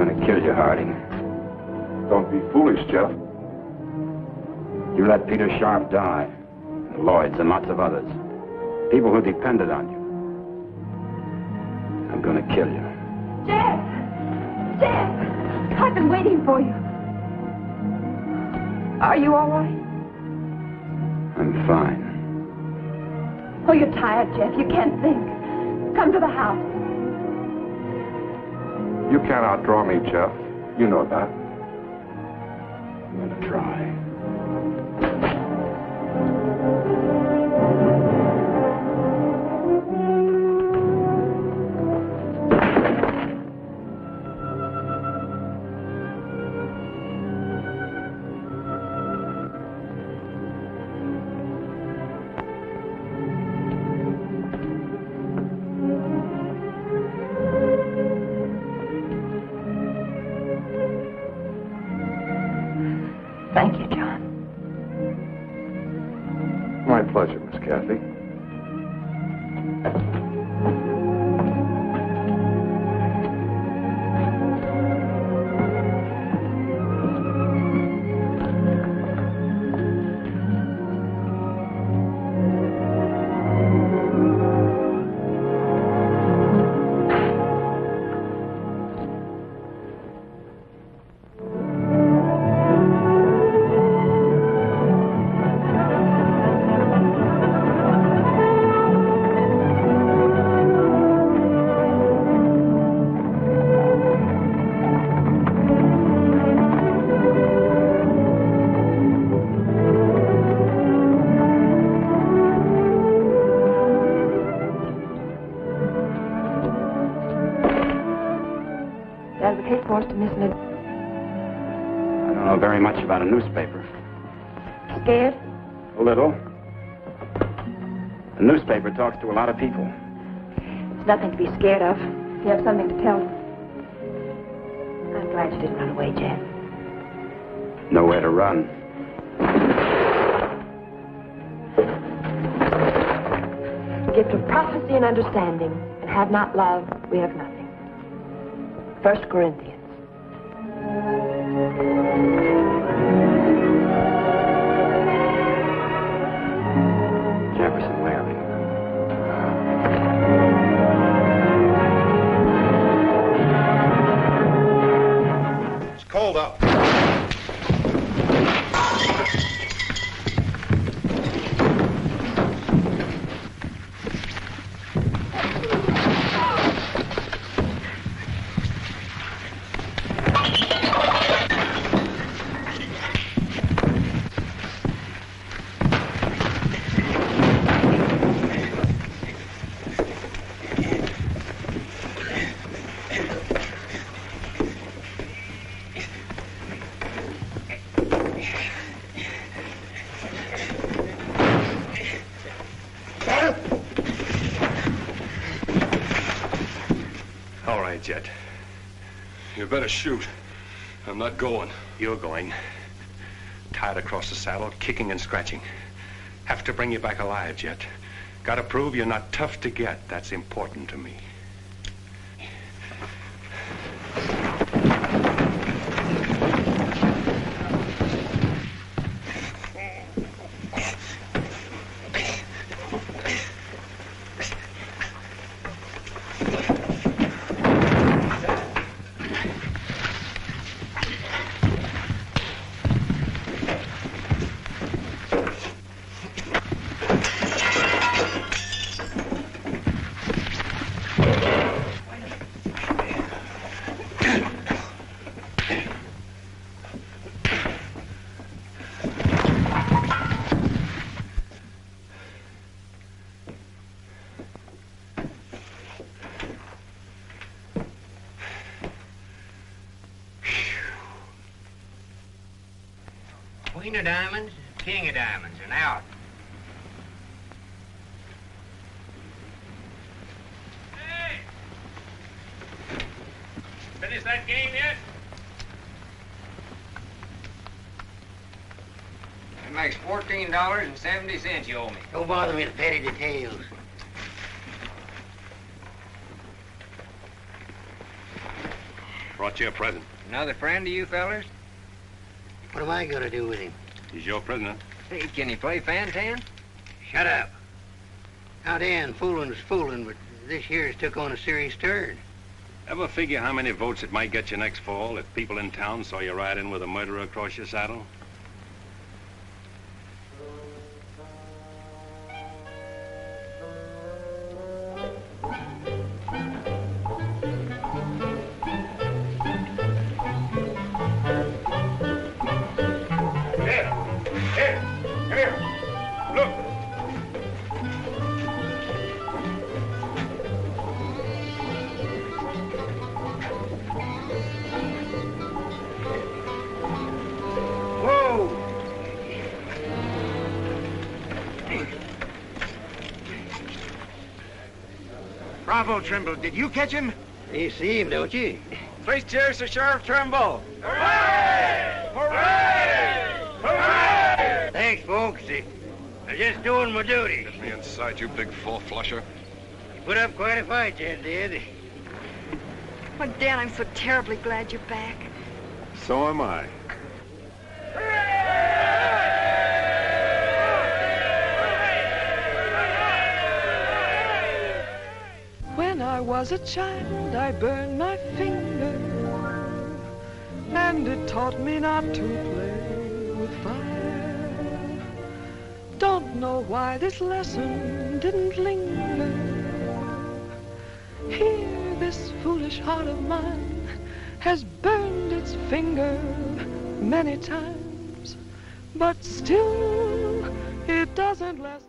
Speaker 13: gonna kill you, Harding.
Speaker 7: Don't be foolish, Jeff.
Speaker 13: You let Peter Sharp die, and Lloyd's and lots of others. People who depended on you. I'm gonna kill you.
Speaker 5: Jeff! Jeff! I've been waiting for you. Are you all right?
Speaker 13: I'm fine.
Speaker 5: Oh, you're tired, Jeff. You can't think. Come to the house.
Speaker 7: You can't outdraw me, Jeff. You know that.
Speaker 13: I'm gonna try.
Speaker 5: Thank you, John.
Speaker 7: My pleasure, Miss Kathy.
Speaker 5: Advocate for us to miss it.
Speaker 13: I don't know very much about a newspaper.
Speaker 5: Scared?
Speaker 13: A little. A newspaper talks to a lot of people.
Speaker 5: It's nothing to be scared of. If you have something to tell them. I'm glad you didn't run away, Jeff.
Speaker 13: Nowhere to run.
Speaker 5: The gift of prophecy and understanding, and have not love, we have nothing. 1 Corinthians.
Speaker 13: Jefferson Larry.
Speaker 18: It's cold up.
Speaker 19: Jet. You better shoot. I'm not going. You're going. Tied across the saddle, kicking and scratching. Have to bring you back alive, Jet. Gotta prove you're not tough to get. That's important to me.
Speaker 20: Queen of diamonds, king of diamonds, and out. Hey! Finish that game yet? That makes $14.70 you owe me.
Speaker 15: Don't bother me with petty details.
Speaker 19: Brought you a present.
Speaker 20: Another friend of you fellers?
Speaker 15: What am I going to do with him?
Speaker 19: He's your prisoner.
Speaker 20: Hey, can he play fan-tan?
Speaker 15: Shut up. Now, Dan, fooling's fooling, but this year's took on a serious turn.
Speaker 19: Ever figure how many votes it might get you next fall if people in town saw you ride in with a murderer across your saddle?
Speaker 18: Bravo, Trimble. Did you catch him?
Speaker 15: You see him, don't you?
Speaker 18: 3 cheers to Sheriff Trimble.
Speaker 15: Hooray! Hooray! Hooray! Thanks, folks. I'm just doing my duty.
Speaker 19: Get me inside, you big four-flusher.
Speaker 15: You put up quite a fight, you did.
Speaker 5: Oh, Dan, I'm so terribly glad you're back.
Speaker 19: So am I.
Speaker 21: When I was a child, I burned my finger, and it taught me not to play with fire. Don't know why this lesson didn't linger. Here, this foolish heart of mine has burned its finger many times, but still it doesn't last.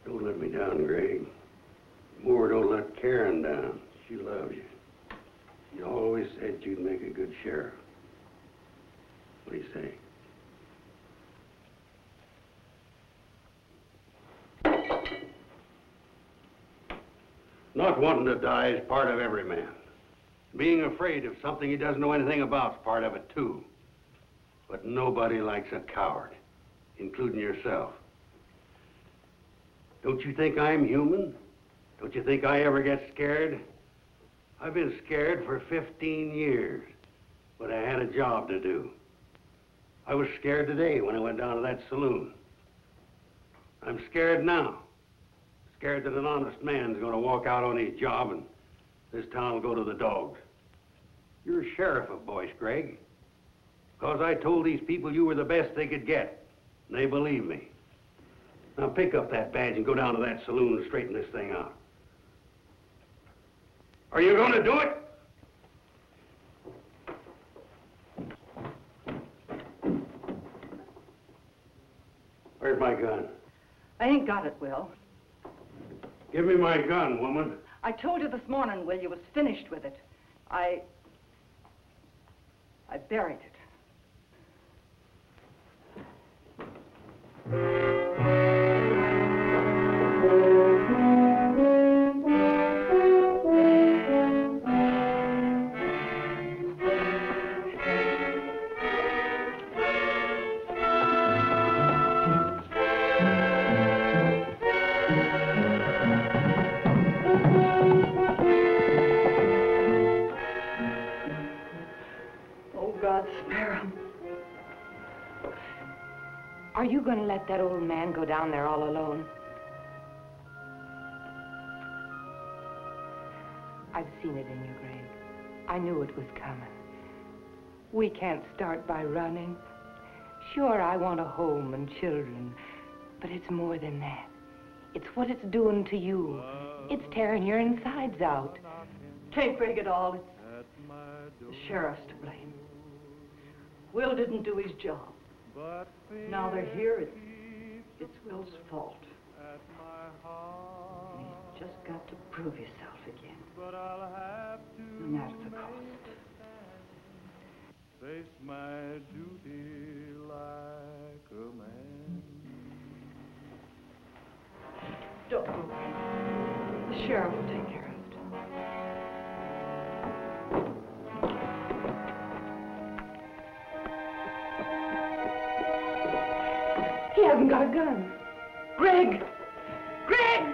Speaker 22: Don't let me down, Greg. More don't let Karen down. She loves you. You always said you'd make a good sheriff. What do you say? Not wanting to die is part of every man. Being afraid of something he doesn't know anything about is part of it, too. But nobody likes a coward, including yourself. Don't you think I'm human? Don't you think I ever get scared? I've been scared for 15 years, but I had a job to do. I was scared today when I went down to that saloon. I'm scared now. Scared that an honest man's going to walk out on his job and this town will go to the dogs. You're sheriff of Boyce, Greg. Because I told these people you were the best they could get, and they believe me. Now pick up that badge and go down to that saloon and straighten this thing out. Are you going to do it? Where's my gun?
Speaker 9: I ain't got it, Will.
Speaker 22: Give me my gun, woman.
Speaker 9: I told you this morning, Will, you was finished with it. I buried it.
Speaker 23: Are you going to let that old man go down there all alone? I've seen it in you, Greg. I knew it was coming. We can't start by running. Sure, I want a home and children, but it's more than that. It's what it's doing to you. It's tearing your insides out.
Speaker 9: Can't break it all. It's the sheriff's to blame. Will didn't do his job. Now they're here, it's Will's fault. And he's just got to prove himself again. No matter the cost.
Speaker 24: Face my duty like a man.
Speaker 9: Don't go. The Sheriff will take care of it. He hasn't got a gun. Greg! Greg!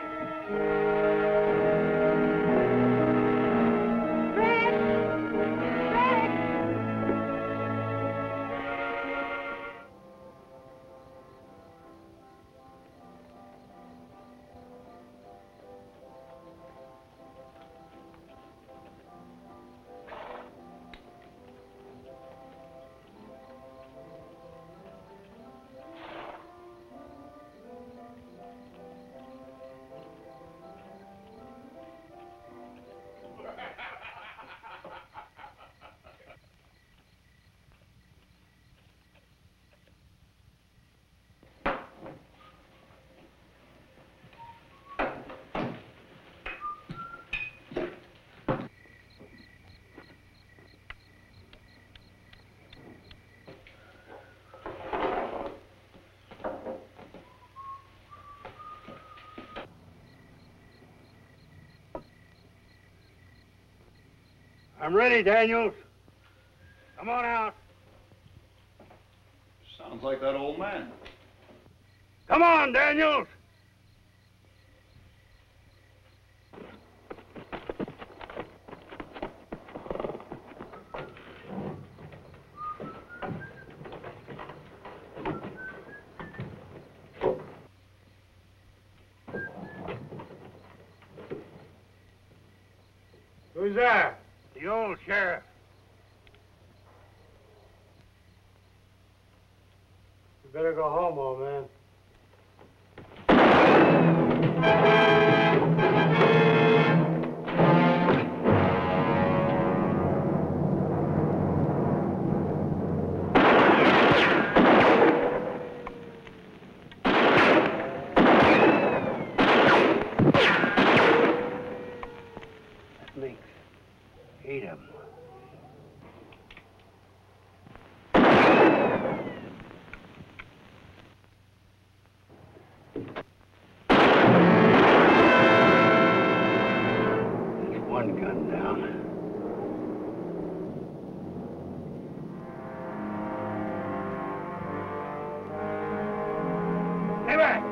Speaker 22: I'm ready, Daniels. Come on out.
Speaker 8: Sounds like that old man.
Speaker 22: Come on, Daniels. Who's there? The old sheriff. You better go home, old man. Lynx. Eat him. There's one gun down. Stay back!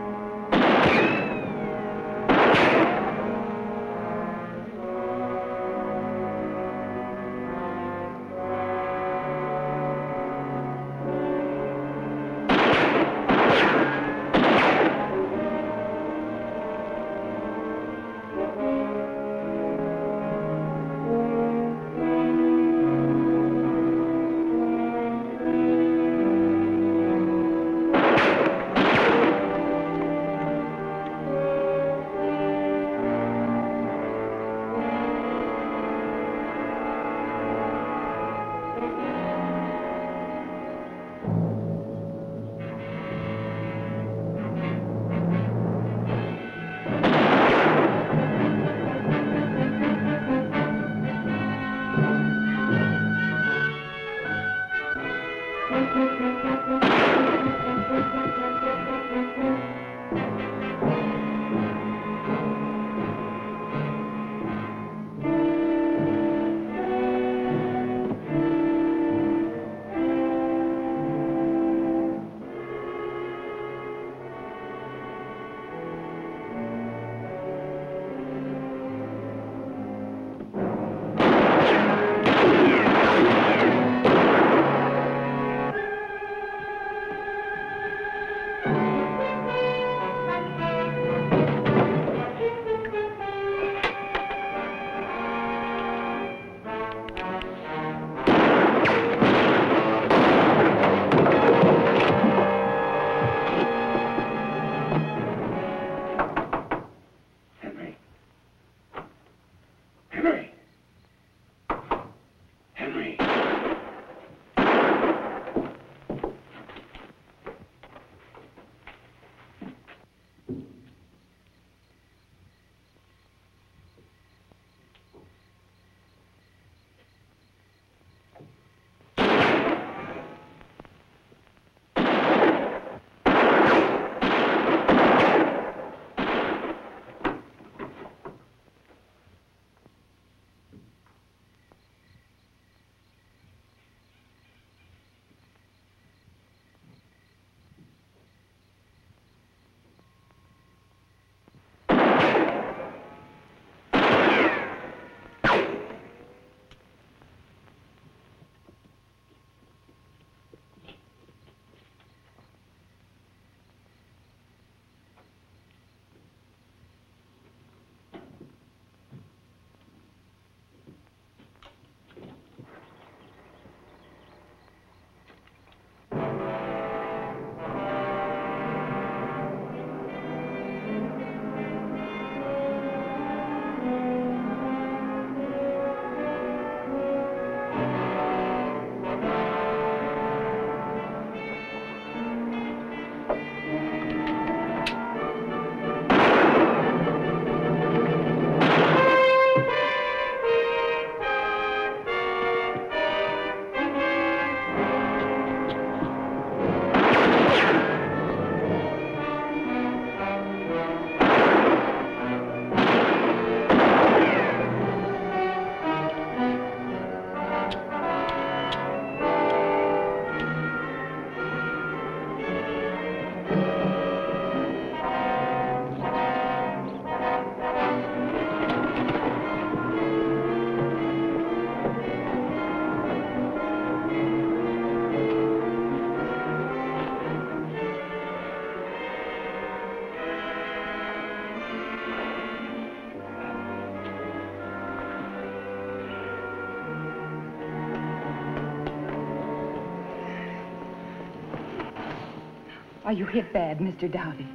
Speaker 9: Are you hit bad, Mr. Dowdy?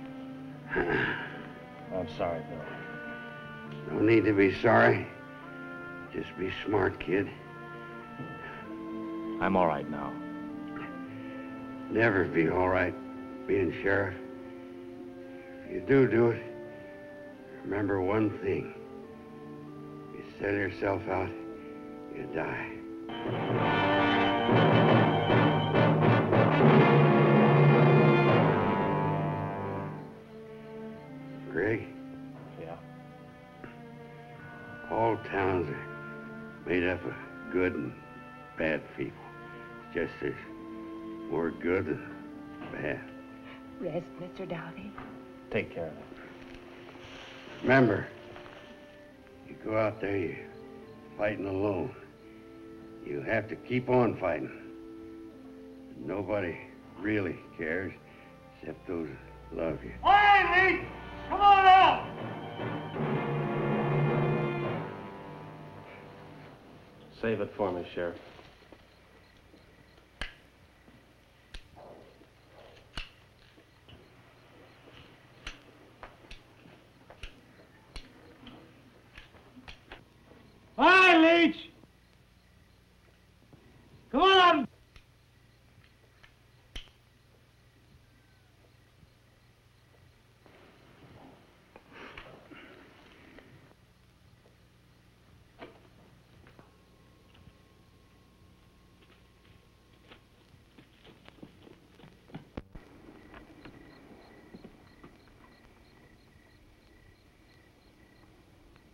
Speaker 12: I'm sorry, Bill.
Speaker 22: No need to be sorry. Just be smart, kid.
Speaker 12: I'm all right now.
Speaker 22: Never be all right being sheriff. If you do it, remember one thing. You sell yourself out, you die. Greg?
Speaker 12: Yeah?
Speaker 22: All towns are made up of good and bad people. It's just there's more good than bad.
Speaker 23: Rest, Mr. Dowdy.
Speaker 12: Take care of it.
Speaker 22: Remember, you go out there, you're fighting alone. You have to keep on fighting. Nobody really cares except those that love you.
Speaker 18: Hey, Lee! Come on out!
Speaker 12: Save it for me, Sheriff.
Speaker 18: Hi, Leach! Come on!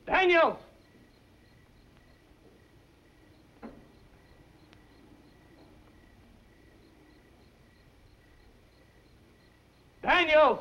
Speaker 18: Daniels! Daniels!